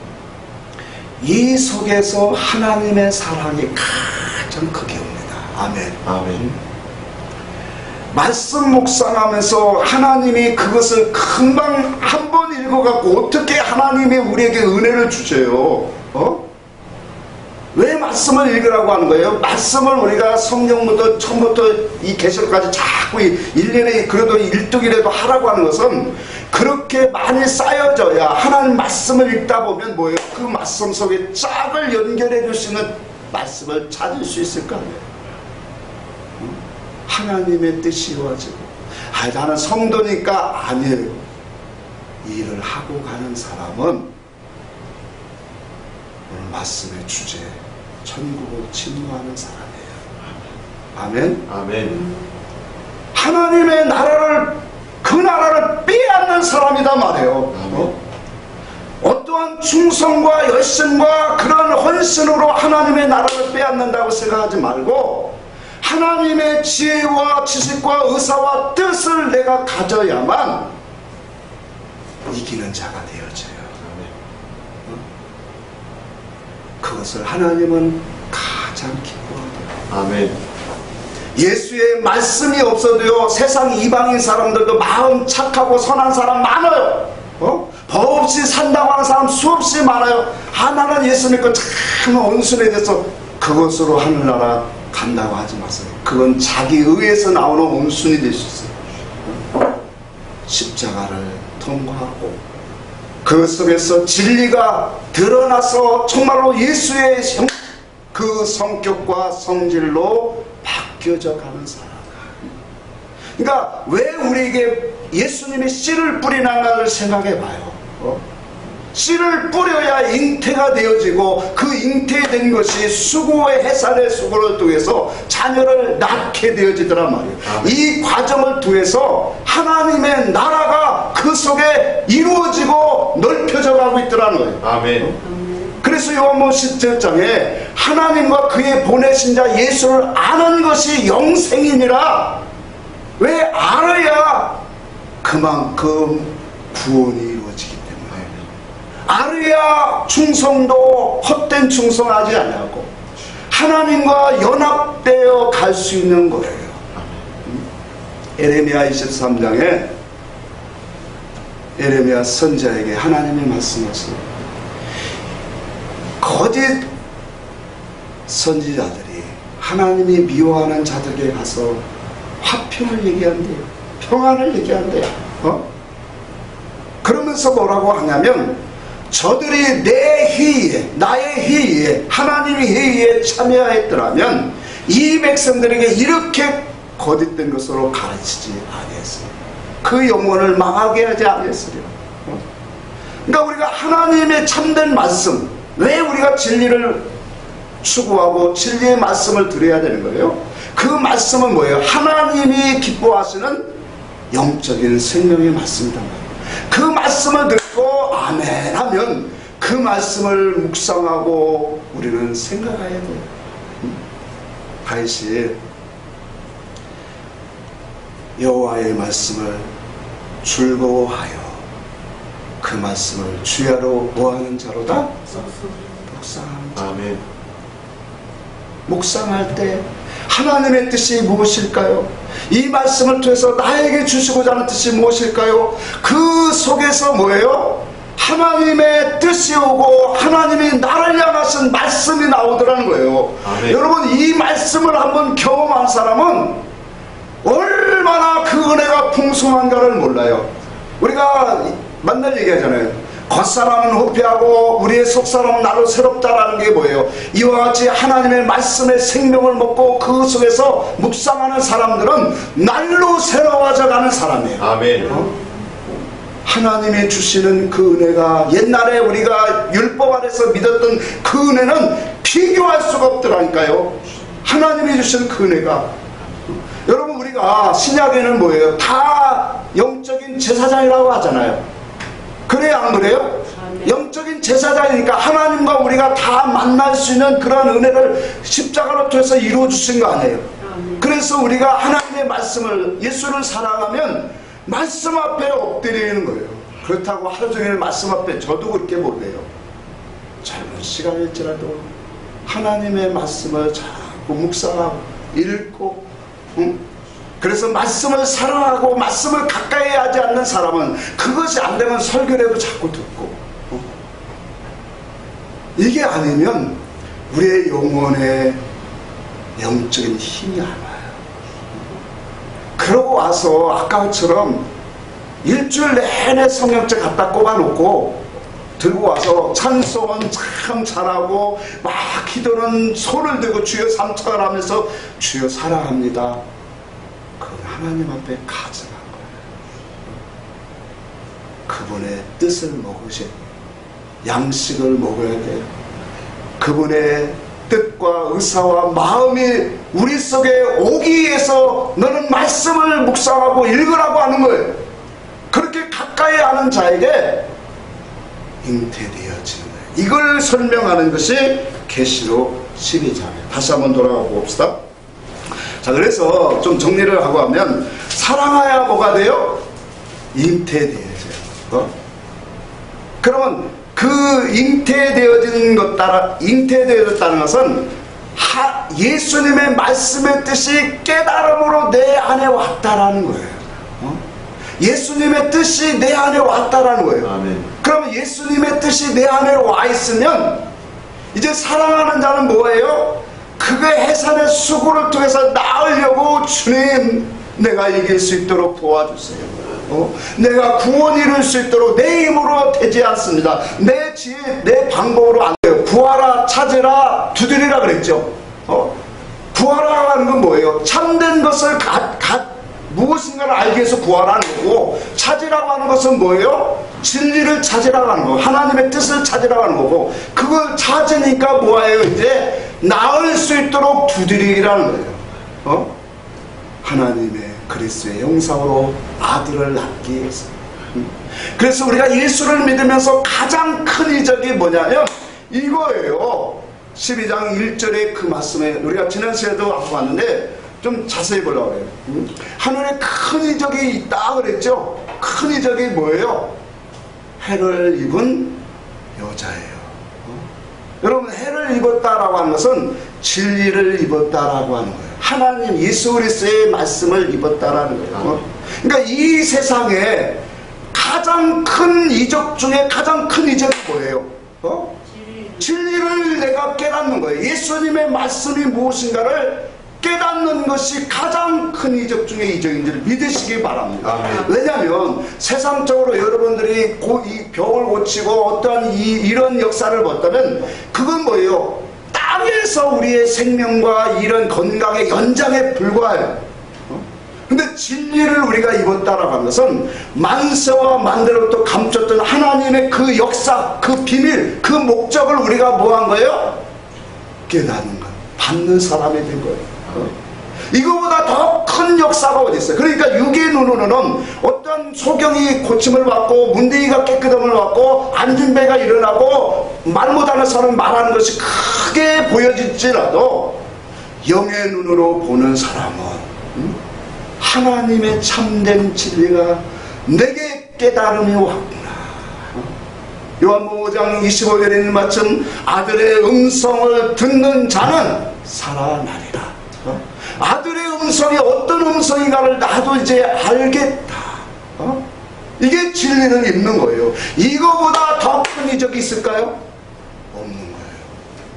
이 속에서 하나님의 사랑이 가장 크게 옵니다. 아멘. 아멘. 말씀 묵상하면서 하나님이 그것을 금방 한 번 읽어갖고 어떻게 하나님이 우리에게 은혜를 주세요? 왜 말씀을 읽으라고 하는 거예요? 말씀을 우리가 성경부터 처음부터 이 계시록까지 자꾸 1년에 그래도 1독이라도 하라고 하는 것은 그렇게 많이 쌓여져야 하나님 말씀을 읽다 보면 뭐예요? 그 말씀 속에 짝을 연결해 줄 수 있는 말씀을 찾을 수 있을 거 아니에요. 하나님의 뜻이 이루어지고 나는 성도니까 아니에요. 일을 하고 가는 사람은 오늘 말씀의 주제 천국을 침노하는 사람이에요. 아멘. 아멘. 하나님의 나라를 그 나라를 빼앗는 사람이다 말이에요. 어떠한 충성과 열심과 그런 헌신으로 하나님의 나라를 빼앗는다고 생각하지 말고 하나님의 지혜와 지식과 의사와 뜻을 내가 가져야만 이기는 자가 되어져요. 그것을 하나님은 가장 기뻐하더라고요. 아멘. 예수의 말씀이 없어도요 세상 이방인 사람들도 마음 착하고 선한 사람 많아요. 법 없이 산다고 하는 사람 수없이 많아요. 나는 예수 믿고 참 온순해져서 그것으로 하늘나라 간다고 하지 마세요. 그건 자기 의에서 나오는 온순이 될 수 있어요. 십자가를 통과하고 그 속에서 진리가 드러나서 정말로 예수의 그 성격과 성질로 바뀌어져 가는 사람. 그러니까 왜 우리에게 예수님이 씨를 뿌리나를 생각해 봐요. 씨를 뿌려야 잉태가 되어지고 그 잉태된 것이 수고의 해산의 수고를 통해서 자녀를 낳게 되어지더란 말이에요. 아멘. 이 과정을 통해서 하나님의 나라가 그 속에 이루어지고 넓혀져 가고 있더라는 거예요. 아멘. 그래서 요한복음 17장에 하나님과 그의 보내신 자 예수를 아는 것이 영생이니라. 왜 알아야 그만큼 구원이 이루어지기 때문에. 알아야 충성도 헛된 충성하지 아니하고 하나님과 연합되어 갈 수 있는 거예요. 에레미야 23장에 에레미야 선지자에게 하나님이 말씀하시는 거짓 선지자들이 하나님이 미워하는 자들에게 가서 화평을 얘기한대요. 평안을 얘기한대요. 그러면서 뭐라고 하냐면 저들이 내 회의에, 나의 회의에, 하나님의 회의에 참여했더라면 이 백성들에게 이렇게 거짓된 것으로 가르치지 아니했어요. 그 영혼을 망하게 하지 아니했으리라. 그러니까 우리가 하나님의 참된 말씀, 왜 우리가 진리를 추구하고 진리의 말씀을 드려야 되는 거예요? 그 말씀은 뭐예요? 하나님이 기뻐하시는 영적인 생명의 말씀이란 말이에요. 그 말씀을 듣고 아멘 하면 그 말씀을 묵상하고 우리는 생각해야 돼요. 다윗이 여호와의 말씀을 즐거워하여 그 말씀을 주야로 뭐하는 자로다? 묵상하는 자. 아멘. 묵상할 때 하나님의 뜻이 무엇일까요? 이 말씀을 통해서 나에게 주시고자 하는 뜻이 무엇일까요? 그 속에서 뭐예요? 하나님의 뜻이 오고 하나님이 나를 향하신 말씀이 나오더라는 거예요. 아멘. 여러분 이 말씀을 한번 경험한 사람은 얼마나 그 은혜가 풍성한가를 몰라요. 우리가 맨날 얘기하잖아요. 겉사람은 후피하고 우리의 속사람은 나로 새롭다라는 게 뭐예요? 이와 같이 하나님의 말씀의 생명을 먹고 그 속에서 묵상하는 사람들은 날로 새로워져 가는 사람이에요. 아멘. 하나님이 주시는 그 은혜가 옛날에 우리가 율법 안에서 믿었던 그 은혜는 비교할 수가 없더라니까요. 하나님이 주신 그 은혜가. 여러분 우리가 신약에는 뭐예요? 다 영적인 제사장이라고 하잖아요. 그래요 안 그래요? 영적인 제사장이니까 하나님과 우리가 다 만날 수 있는 그런 은혜를 십자가로 통해서 이루어 주신 거 아니에요? 그래서 우리가 하나님의 말씀을 예수를 사랑하면 말씀 앞에 엎드리는 거예요. 그렇다고 하루 종일 말씀 앞에 저도 그렇게 못해요. 짧은 시간일지라도 하나님의 말씀을 자꾸 묵상하고 읽고 그래서 말씀을 사랑하고 말씀을 가까이 하지 않는 사람은 그것이 안 되면 설교라도 자꾸 듣고 이게 아니면 우리의 영혼에 영적인 힘이 안 와요. 그러고 와서 아까처럼 일주일 내내 성경책 갖다 꼽아놓고 들고 와서 찬송은 참 잘하고 막 기도는 손을 들고 주여 삼창을 하면서 주여 사랑합니다. 그건 하나님 앞에 가증한 거예요. 그분의 뜻을 먹으셔야 돼요. 양식을 먹어야 돼요. 그분의 뜻과 의사와 마음이 우리 속에 오기 위해서 너는 말씀을 묵상하고 읽으라고 하는 거예요. 그렇게 가까이 하는 자에게 잉태되어지는 거예요. 이걸 설명하는 것이 계시록 12장이에요. 다시 한번 돌아가 봅시다. 자, 그래서 좀 정리를 하고 하면 사랑하야 뭐가 돼요? 잉태되어져요. 그러면 그 잉태되어진 것 따라 잉태되어졌다는 것은 예수님의 말씀의 뜻이 깨달음으로 내 안에 왔다라는 거예요. 예수님의 뜻이 내 안에 왔다라는 거예요. 아멘. 그러면 예수님의 뜻이 내 안에 와 있으면 이제 사랑하는 자는 뭐예요? 그의 해산의 수고를 통해서 나으려고 주님 내가 이길 수 있도록 도와주세요. 내가 구원 이룰 수 있도록 내 힘으로 되지 않습니다. 내 지혜, 내 방법으로 안 돼요. 구하라, 찾으라, 두드리라 그랬죠. 구하라고 하는 건 뭐예요? 참된 것을 무엇인가를 알기 위해서 구하라는 거고, 찾으라고 하는 것은 뭐예요? 진리를 찾으라고 하는 거고, 하나님의 뜻을 찾으라고 하는 거고, 그걸 찾으니까 뭐예요? 이제 나을 수 있도록 두드리라는 거예요. 하나님의 그리스도의 형상으로 아들을 낳기 위해서. 그래서 우리가 예수를 믿으면서 가장 큰 이적이 뭐냐면 이거예요. 12장 1절의 그 말씀에 우리가 지난 시간에도 갖고 왔는데 좀 자세히 보려고 해요. 하늘에 큰 이적이 있다 그랬죠. 큰 이적이 뭐예요? 해를 입은 여자예요. 여러분, 해를 입었다라고 하는 것은 진리를 입었다라고 하는 거예요. 하나님 예수 그리스도의 말씀을 입었다라는 거예요. 그러니까 이 세상에 가장 큰 이적 중에 가장 큰 이적이 뭐예요? 진리를 내가 깨닫는 거예요. 예수님의 말씀이 무엇인가를 깨닫는 것이 가장 큰 이적 중에 이적인 줄 믿으시기 바랍니다. 왜냐하면 세상적으로 여러분들이 이 벽을 고치고 어떠한 이런 역사를 봤다면 그건 뭐예요? 땅에서 우리의 생명과 이런 건강의 연장에 불과해요. 근데 진리를 우리가 입었다라고 하는 것은 만세와 만대로부터 감췄던 하나님의 그 역사, 그 비밀, 그 목적을 우리가 뭐 한 거예요? 깨닫는 거예요. 받는 사람이 된 거예요. 이거보다 더 큰 역사가 어디 있어요? 그러니까 육의 눈으로는 어떤 소경이 고침을 받고 문둥이가 깨끗함을 받고 앉은 배가 일어나고 말 못하는 사람 말하는 것이 크게 보여질지라도 영의 눈으로 보는 사람은 하나님의 참된 진리가 내게 깨달음이 왔구나. 요한복음 5장 25절에 있는 마침 아들의 음성을 듣는 자는 살아나리라. 아들의 음성이 어떤 음성인가를 나도 이제 알겠다. 이게 진리를 입는 거예요. 이거보다 더 큰 이적이 있을까요? 없는 거예요.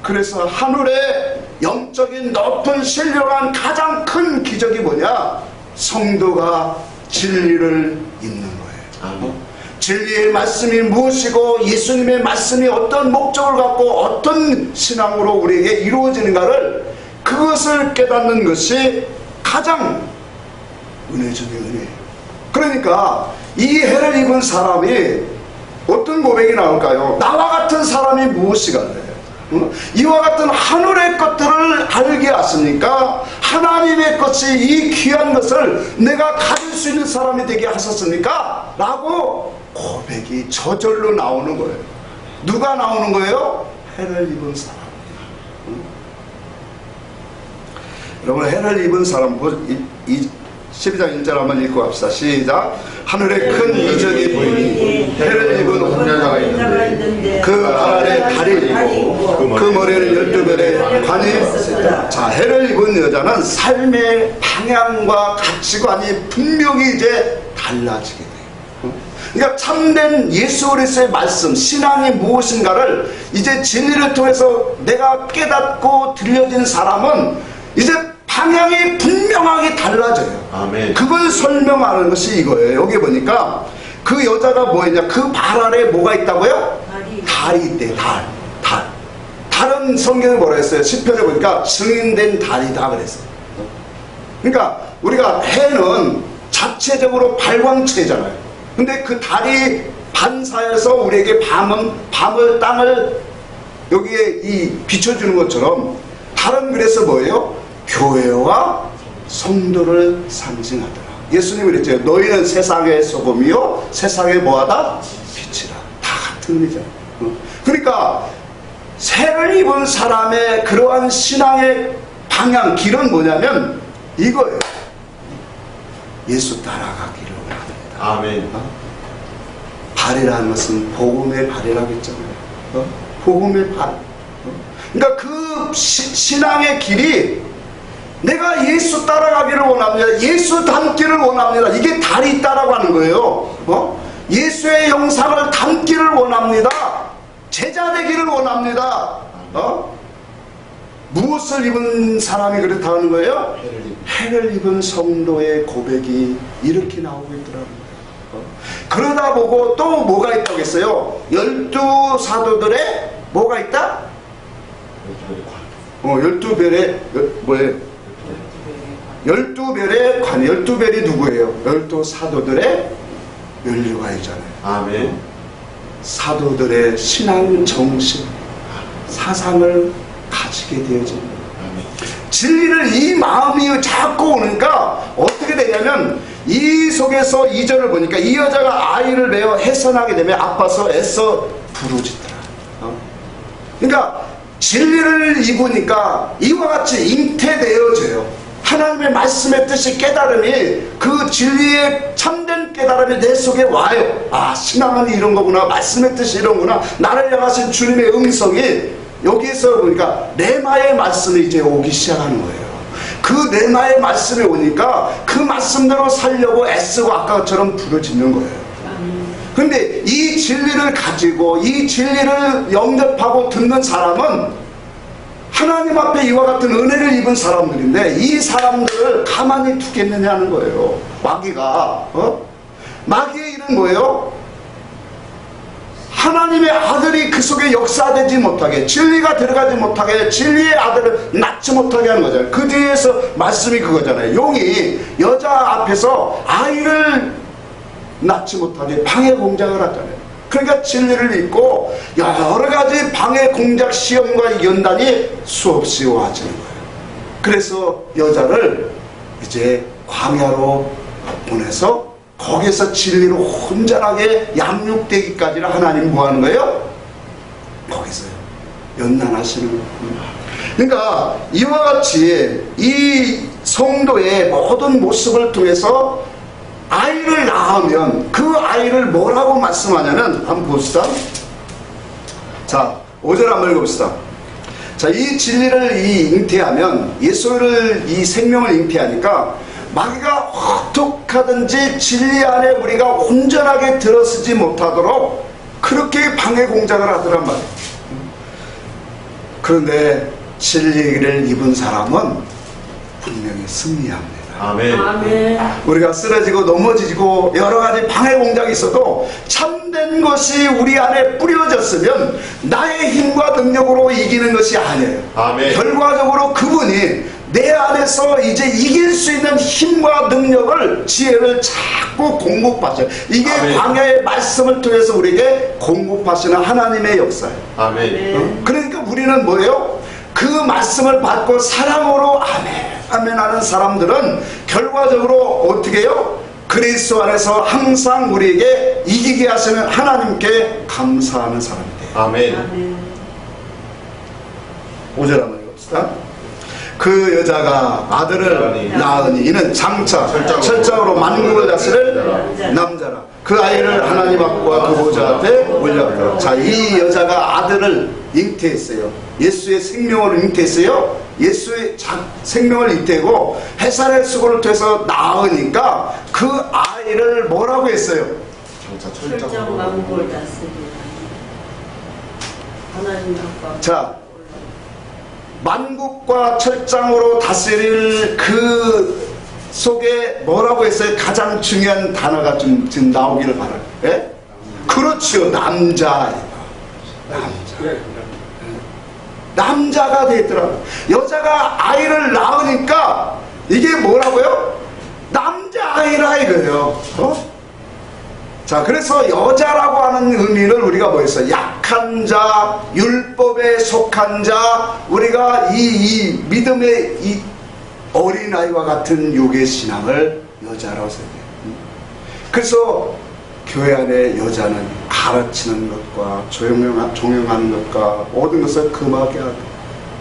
그래서 하늘의 영적인 높은 신령한 가장 큰 기적이 뭐냐? 성도가 진리를 입는 거예요. 진리의 말씀이 무엇이고 예수님의 말씀이 어떤 목적을 갖고 어떤 신앙으로 우리에게 이루어지는가를 그것을 깨닫는 것이 가장 은혜적인 은혜예요. 그러니까 이 해를 입은 사람이 어떤 고백이 나올까요? 나와 같은 사람이 무엇이갈래? 이와 같은 하늘의 것들을 알게 하십니까? 하나님의 것이 이 귀한 것을 내가 가질 수 있는 사람이 되게 하셨습니까? 라고 고백이 저절로 나오는 거예요. 누가 나오는 거예요? 해를 입은 사람. 여러분, 해를 입은 사람, 12장 1절 한번 읽고 갑시다. 시작. 하늘에 큰 이적이 보이니 해를 입은 여자가 있는데 그 아래 달이 있고 그 머리에는 12별의 관이 있었다. 자, 해를 입은 여자는 삶의 방향과 가치관이 분명히 이제 달라지게 돼요. 그러니까 참된 예수 그리스도의 말씀, 신앙이 무엇인가를 이제 진리를 통해서 내가 깨닫고 들려진 사람은 이제 방향이 분명하게 달라져요. 아멘. 그걸 설명하는 것이 이거예요. 여기 보니까 그 여자가 뭐였냐? 그 발 아래에 뭐가 있다고요? 달이 있대. 달. 다른 성경을 뭐라 했어요? 시편에 보니까 증인된 달이다 그랬어요. 그러니까 우리가 해는 자체적으로 발광체잖아요. 근데 그 달이 반사해서 우리에게 밤을 땅을 여기에 비춰주는 것처럼 달은 그래서 뭐예요? 교회와 성도를 상징하더라. 예수님이 그랬죠. 너희는 세상의 소금이요 세상에 뭐하다? 빛이라. 다 같은 의미죠. 그러니까 새를 입은 사람의 그러한 신앙의 방향, 길은 뭐냐면 이거예요. 예수 따라가기를 원합니다. 아멘. 발이라는 것은 복음의 발이라고 했잖아요. 복음의 발. 그러니까 그 신앙의 길이 내가 예수 따라가기를 원합니다. 예수 닮기를 원합니다. 이게 달이 있다라고 하는 거예요. 예수의 형상을 닮기를 원합니다. 제자 되기를 원합니다. 무엇을 입은 사람이 그렇다 하는 거예요? 해를 입은 성도의 고백이 이렇게 나오고 있더라고요. 그러다 보고 또 뭐가 있다고 했어요? 12사도들의 뭐가 있다? 12별의 뭐예요? 12별의 관, 12별이 누구예요? 12사도들의 연류가 있잖아요. 아멘. 사도들의 신앙 정신, 사상을 가지게 되어집니다. 진리를 이 마음이 자꾸 오니까 어떻게 되냐면 이 속에서 2절을 보니까 이 여자가 아이를 내어 해산하게 되면 아파서 애써 부르짖더라. 그러니까 진리를 입으니까 이와 같이 잉태되어져요. 하나님의 말씀의 뜻이 깨달음이 그 진리의 참된 깨달음이 내 속에 와요. 아, 신앙은 이런 거구나. 말씀의 뜻이 이런 거구나. 나를 향하신 주님의 음성이 여기에서 보니까 레마의 말씀이 이제 오기 시작하는 거예요. 그 레마의 말씀이 오니까 그 말씀대로 살려고 애쓰고 아까처럼 부르짖는 거예요. 그런데 이 진리를 가지고 이 진리를 영접하고 듣는 사람은 하나님 앞에 이와 같은 은혜를 입은 사람들인데 이 사람들을 가만히 두겠느냐는 거예요. 마귀가. 마귀의 일은 뭐예요? 하나님의 아들이 그 속에 역사되지 못하게, 진리가 들어가지 못하게, 진리의 아들을 낳지 못하게 하는 거잖아요. 그 뒤에서 말씀이 그거잖아요. 용이 여자 앞에서 아이를 낳지 못하게 방해 공작을 하잖아요. 그러니까 진리를 잊고 여러 가지 방해 공작 시험과 연단이 수없이 와지는 거예요. 그래서 여자를 이제 광야로 보내서 거기서 진리로 온전하게 양육되기까지는 하나님 뭐 하는 거예요? 거기서 연단하시는 거예요. 그러니까 이와 같이 이 성도의 모든 모습을 통해서 아이를 낳으면 그 아이를 뭐라고 말씀하냐면 한번 봅시다. 자, 5절 한번 읽어봅시다. 자, 이 진리를 잉태하면 예수를 이 생명을 잉태하니까 마귀가 어떻게 하든지 진리 안에 우리가 온전하게 들어서지 못하도록 그렇게 방해 공작을 하더란 말이에요. 그런데 진리를 입은 사람은 분명히 승리합니다. 아멘. 아멘. 우리가 쓰러지고 넘어지고 여러 가지 방해 공작이 있어도 참된 것이 우리 안에 뿌려졌으면 나의 힘과 능력으로 이기는 것이 아니에요. 아멘. 결과적으로 그분이 내 안에서 이제 이길 수 있는 힘과 능력을, 지혜를 자꾸 공급하셔요. 이게 아멘. 광야의 말씀을 통해서 우리에게 공급하시는 하나님의 역사예요. 아멘. 그러니까 우리는 뭐예요? 그 말씀을 받고 사랑으로 아멘 아멘 하는 사람들은 결과적으로 어떻게 해요? 그리스도 안에서 항상 우리에게 이기게 하시는 하나님께 감사하는 사람이 돼요. 아멘. 5절 한번 읽읍시다. 그 여자가 아들을 낳으니 이는 장차 철장으로 만국을 다스릴 남자라. 그 아이를 하나님 앞과 그 보좌 앞에 올렸더라. 자, 이 여자가 아들을 잉태했어요. 예수의 생명을 잉태했어요. 예수의 생명을 잉태하고 해산의 수고를 통해서 낳으니까 그 아이를 뭐라고 했어요? 철장 만국을 다스리라. 하나님 앞과. 자, 만국과 철장으로 다스릴 그 속에 뭐라고 했어요? 가장 중요한 단어가 좀 나오기를 바라요. 예? 그렇죠. 남자가 되더라고요. 여자가 아이를 낳으니까 이게 뭐라고요? 남자아이라 이거예요. 자, 그래서 여자라고 하는 의미를 우리가 뭐였어요? 약한 자, 율법에 속한 자, 우리가 이 믿음의 이 어린아이와 같은 요괴 신앙을 여자라고 생각해요. 그래서 교회 안에 여자는 가르치는 것과 종용하는 것과 모든 것을 금하게 하고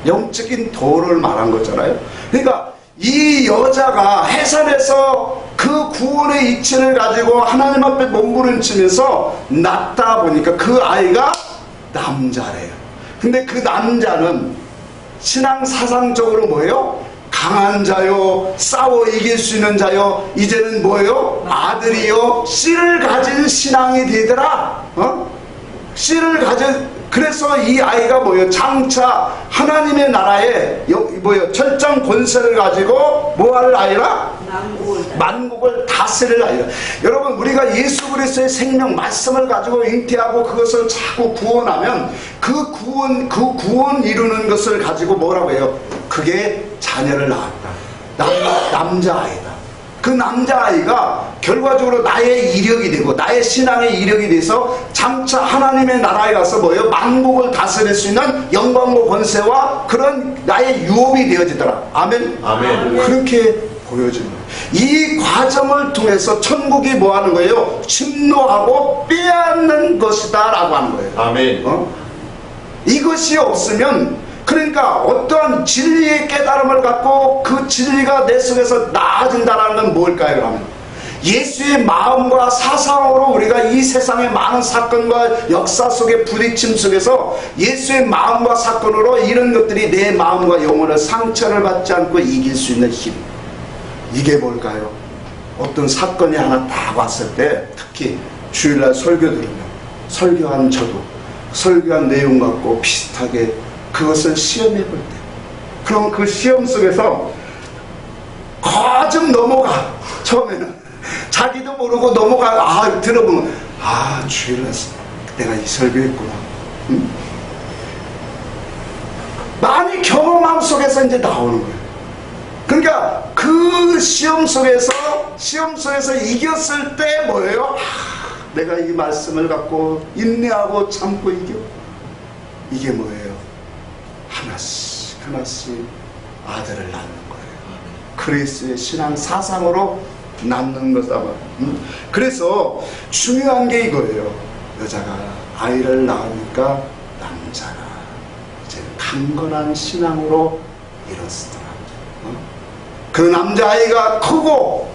영적인 도를 말한 거잖아요. 그러니까 이 여자가 해산에서 그 구원의 이치를 가지고 하나님 앞에 몸부림치면서 낳다 보니까 그 아이가 남자래요. 근데 그 남자는 신앙 사상적으로 뭐예요? 강한 자요, 싸워 이길 수 있는 자요, 이제는 뭐예요? 아들이요, 씨를 가진 신앙이 되더라. 씨를 가진, 그래서 이 아이가 뭐예요? 장차 하나님의 나라에 뭐예요? 철장 권세를 가지고 뭐 할 아이라? 만국을 다스릴 아이라. 여러분, 우리가 예수 그리스도의 생명 말씀을 가지고 잉태하고 그것을 자꾸 구원하면 그 구원 이루는 것을 가지고 뭐라고 해요? 그게 자녀를 낳았다. 남자아이다. 그 남자아이가 결과적으로 나의 이력이 되고 나의 신앙의 이력이 돼서 장차 하나님의 나라에 가서 뭐예요? 만국을 다스릴 수 있는 영광과 권세와 그런 나의 유업이 되어지더라. 아멘? 아멘. 그렇게 보여주는 거예요. 이 과정을 통해서 천국이 뭐 하는 거예요? 침노하고 빼앗는 것이다 라고 하는 거예요. 아멘. 이것이 없으면, 그러니까 어떠한 진리의 깨달음을 갖고 그 진리가 내 속에서 나아진다는 건 뭘까요? 그러면 예수의 마음과 사상으로 우리가 이 세상의 많은 사건과 역사 속의 부딪힘 속에서 예수의 마음과 사건으로 이런 것들이 내 마음과 영혼을 상처를 받지 않고 이길 수 있는 힘, 이게 뭘까요? 어떤 사건이 하나 딱 왔을 때, 특히 주일날 설교 들으면 설교한 저도 설교한 내용 갖고 비슷하게 그것을 시험해 볼 때, 그럼 그 시험 속에서 거좀 넘어가. 처음에는 자기도 모르고 넘어가. 들어보면 주일날 내가 이 설교했구나. 많이 경험함 속에서 이제 나오는 거예요. 그러니까 그 시험 속에서 이겼을 때 뭐예요? 내가 이 말씀을 갖고 인내하고 참고 이겨. 이게 뭐예요? 하나씩 아들을 낳는 거예요. 그리스도의 신앙 사상으로 낳는 거다. 그래서 중요한 게 이거예요. 여자가 아이를 낳으니까 남자가 이제 강건한 신앙으로 일었더라. 그 남자아이가 크고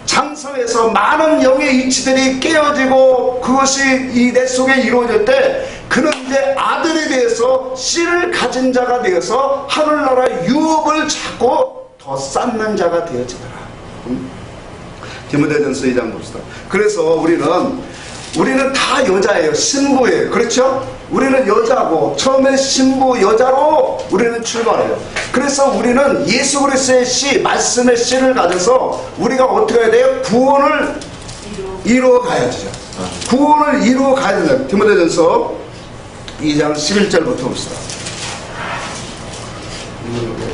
장성해서 많은 영의 이치들이 깨어지고 그것이 이 내 속에 이루어질 때 그는 이제 아들에 대해서 씨를 가진 자가 되어서 하늘나라 유업을 찾고 더 쌓는 자가 되어지더라. 디모데전서 2장 봅시다. 그래서 우리는 다 여자예요. 신부예요. 그렇죠? 우리는 여자고 처음에 신부 여자로 우리는 출발해요. 그래서 우리는 예수 그리스도의 씨, 말씀의 씨를 가져서 우리가 어떻게 해야 돼요? 구원을 이루어 가야죠. 구원을 이루어 가야 된다. 디모데전서 2장 11절부터 봅시다.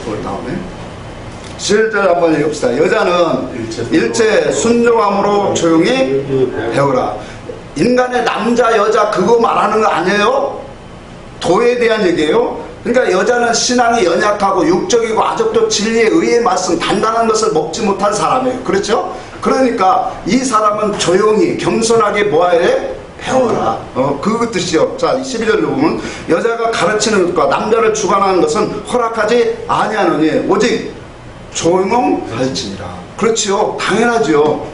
볼 다음에 11절 한번 읽읍시다. 여자는 일체 순종함으로 조용히 배우라. 인간의 남자 여자 그거 말하는 거 아니에요? 도에 대한 얘기예요. 그러니까 여자는 신앙이 연약하고 육적이고 아직도 진리의 의의 말씀 단단한 것을 먹지 못한 사람이에요. 그렇죠? 그러니까 이 사람은 조용히 겸손하게 뭐해야 돼? 배워라. 그 뜻이요. 자, 12절로 보면 여자가 가르치는 것과 남자를 주관하는 것은 허락하지 아니하노니 오직 조용할지니라. 그렇지요. 당연하죠.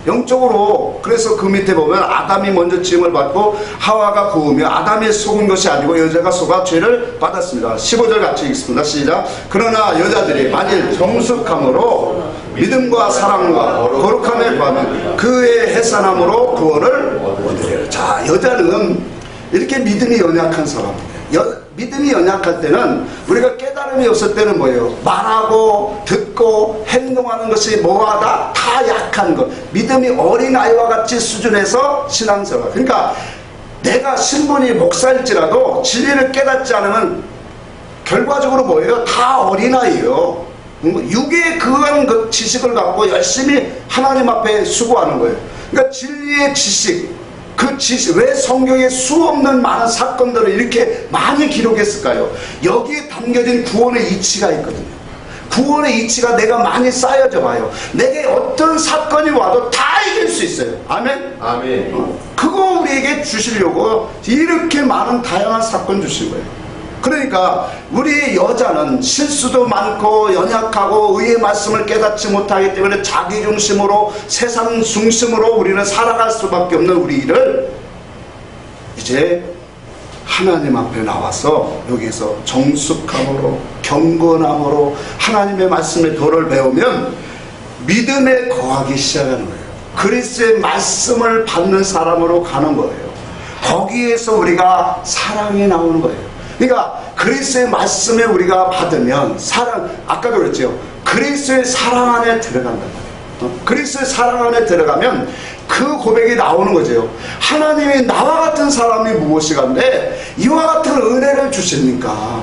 영적으로. 그래서 그 밑에 보면 아담이 먼저 지음을 받고 하와가 고우며 아담이 속은 것이 아니고 여자가 속아 죄를 받았습니다. 15절 같이 읽습니다. 시작. 그러나 여자들이 만일 정숙함으로 믿음과 사랑과 거룩함에 구하면 그의 해산함으로 구원을 얻으리라. 자, 여자는 이렇게 믿음이 연약한 사람이에요. 믿음이 연약할 때는 우리가 깨달음이 없을 때는 뭐예요? 말하고 듣고 행동하는 것이 뭐하다? 다 약한 것. 믿음이 어린아이와 같이 수준에서 신앙생활. 그러니까 내가 신분이 목사일지라도 진리를 깨닫지 않으면 결과적으로 뭐예요? 다 어린아이예요. 육의 그런 지식을 갖고 열심히 하나님 앞에 수고하는 거예요. 그러니까 진리의 지식, 그 지식, 왜 성경에 수없는 많은 사건들을 이렇게 많이 기록했을까요? 여기에 담겨진 구원의 이치가 있거든요. 구원의 이치가 내가 많이 쌓여져 봐요. 내게 어떤 사건이 와도 다 이길 수 있어요. 아멘? 아멘. 그거 우리에게 주시려고 이렇게 많은 다양한 사건 주신 거예요. 그러니까 우리 여자는 실수도 많고 연약하고 의의 말씀을 깨닫지 못하기 때문에 자기 중심으로 세상 중심으로 우리는 살아갈 수밖에 없는 우리를 이제 하나님 앞에 나와서 여기서 정숙함으로 경건함으로 하나님의 말씀의 도를 배우면 믿음에 거하기 시작하는 거예요. 그리스도의 말씀을 받는 사람으로 가는 거예요. 거기에서 우리가 사랑이 나오는 거예요. 그러니까 그리스도의 말씀에 우리가 받으면 사랑, 아까도 그랬죠. 그리스도의 사랑 안에 들어간단 말이에요. 그리스도의 사랑 안에 들어가면 그 고백이 나오는 거죠. 하나님이 나와 같은 사람이 무엇이간데 이와 같은 은혜를 주십니까?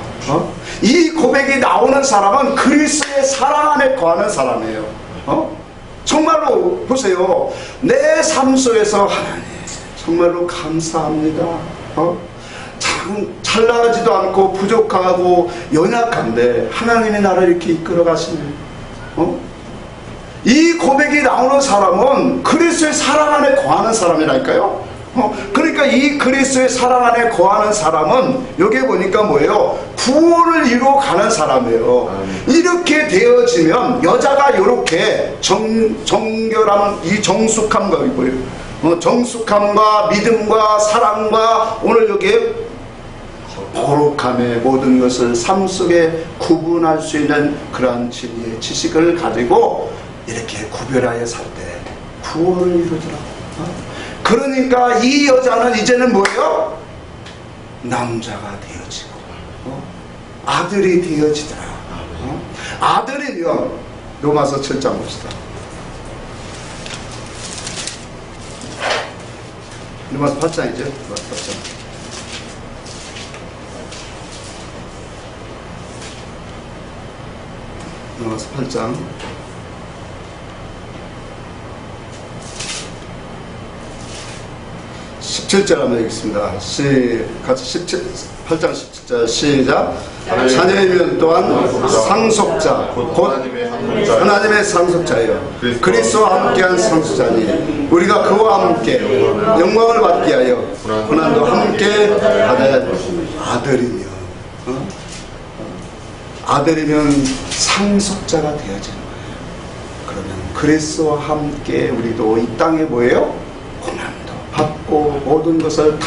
이 고백이 나오는 사람은 그리스도의 사랑 안에 거하는 사람이에요. 정말로 보세요. 내 삶 속에서 하나님 정말로 감사합니다. 잘 나가지도 않고 부족하고 연약한데 하나님이 나를 이렇게 이끌어 가시네. 이 고백이 나오는 사람은 그리스도의 사랑 안에 거하는 사람이라니까요. 그러니까 이 그리스도의 사랑 안에 거하는 사람은 여기에 보니까 뭐예요? 구원을 이루어 가는 사람이에요. 이렇게 되어지면 여자가 이렇게 정결함, 이 정숙함과 뭐예요? 정숙함과 믿음과 사랑과 오늘 여기에 거룩함의 모든 것을 삶 속에 구분할 수 있는 그러한 진리의 지식을 가지고 이렇게 구별하여 살 때 구원을 이루더라. 그러니까 이 여자는 이제는 뭐예요? 남자가 되어지고 아들이 되어지더라. 아들이면 로마서 7장 봅시다. 로마서 8장이죠. 로마서 8장. 로마서 8장 17절 한번 읽겠습니다. 같이 8장 17절 시작. 자녀이면 또한 상속자 곧 하나님의 상속자예요. 그리스도와 함께한 상속자니 우리가 그와 함께 영광을 받게 하여 고난도 함께 받아야 아들이며 아들이면 상속자가 되어지는 거예요. 그러면 그리스도와 함께 우리도 이 땅에 뭐예요? 고난도 받고 모든 것을 다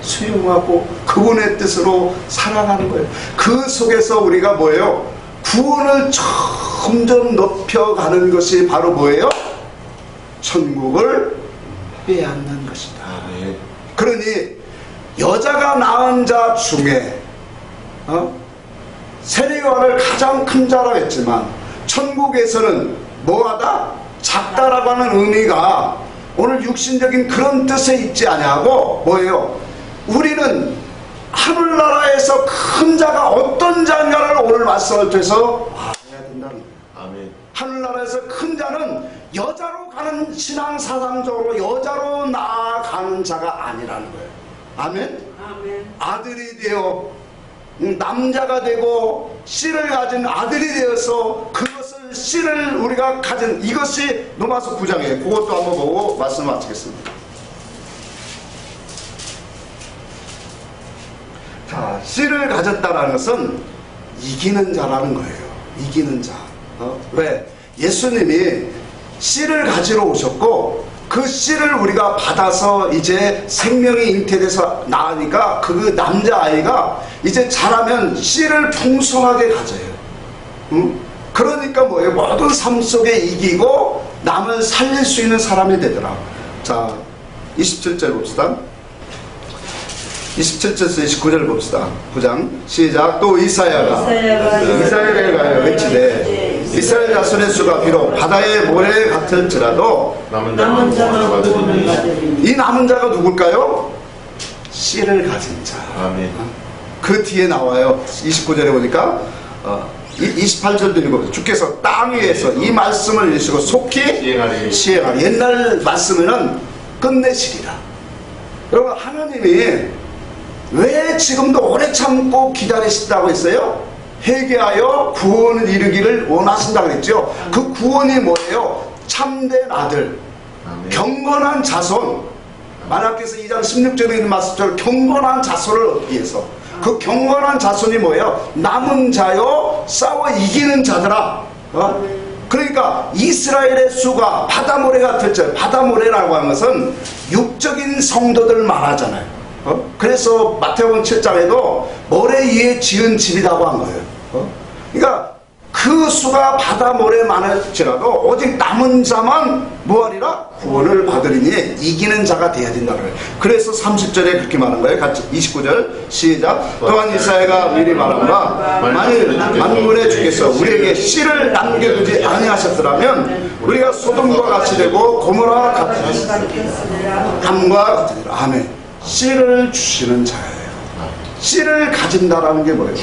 수용하고 그분의 뜻으로 살아가는 거예요. 그 속에서 우리가 뭐예요? 구원을 점점 높여가는 것이 바로 뭐예요? 천국을 빼앗는 것이다. 그러니 여자가 낳은 자 중에 세례요한을 가장 큰 자라고 했지만 천국에서는 뭐하다? 작다라고 하는 의미가 오늘 육신적인 그런 뜻에 있지 아니하고 뭐예요? 우리는 하늘나라에서 큰 자가 어떤 자인가를 오늘 말씀을 통해서 알아야 된다는 거예요. 아멘. 하늘나라에서 큰 자는 여자로 가는 신앙사상적으로 여자로 나아가는 자가 아니라는 거예요. 아멘? 아멘. 아들이 되어 남자가 되고 씨를 가진 아들이 되어서 그것을 씨를 우리가 가진 이것이 로마서 9장이에요. 그것도 한번 보고 말씀 마치겠습니다. 자, 씨를 가졌다는 것은 이기는 자라는 거예요. 이기는 자. 왜? 예수님이 씨를 가지러 오셨고 그 씨를 우리가 받아서 이제 생명이 잉태돼서 나으니까 그 남자아이가 이제 자라면 씨를 풍성하게 가져요. 그러니까 뭐예요? 모든 삶 속에 이기고 남을 살릴 수 있는 사람이 되더라. 자, 27절 봅시다. 27절에서 29절 봅시다. 9장 시작. 또 이사야가 가요 외치되 이스라엘 자손의 수가 비록 바다의 모래 같을지라도 남은 자가 구원을 받으리니 이 남은 자가 누굴까요? 씨를 가진 자. 아멘. 그 뒤에 나와요. 29절에 보니까 28절도 읽어보세요. 주께서 땅 위에서 이 말씀을 이루시고 속히 시행하리. 옛날 말씀에는 끝내시리라. 여러분 하나님이 왜 지금도 오래 참고 기다리신다고 했어요? 회개하여 구원을 이루기를 원하신다고 했죠. 그 구원이 뭐예요? 참된 아들, 경건한 자손. 마라키서 2장 16절에 있는 말씀처럼 경건한 자손을 얻기 위해서 그 경건한 자손이 뭐예요? 남은 자요 싸워 이기는 자들아. 그러니까 이스라엘의 수가 바다모래 같을지. 바다모래라고 하는 것은 육적인 성도들 말하잖아요. 그래서 마태복음 7장에도 모래 위에 지은 집이라고 한 거예요. 그러니까 그 수가 바다 모래 많을지라도 오직 남은 자만 뭐하리라? 구원을 받으리니 이기는 자가 돼야 된다는 거예요. 그래서 30절에 그렇게 말한 거예요. 같이 29절 시작. 또한 이사야가 미리 말한바 만일 만군의 주께서 우리에게 씨를 남겨두지 아니하셨더라면 우리가 소돔과 같이 되고 고모라와 같으리라. 함과 같으리라. 아멘. 씨를 주시는 자예요. 씨를 가진다라는 게 뭐예요?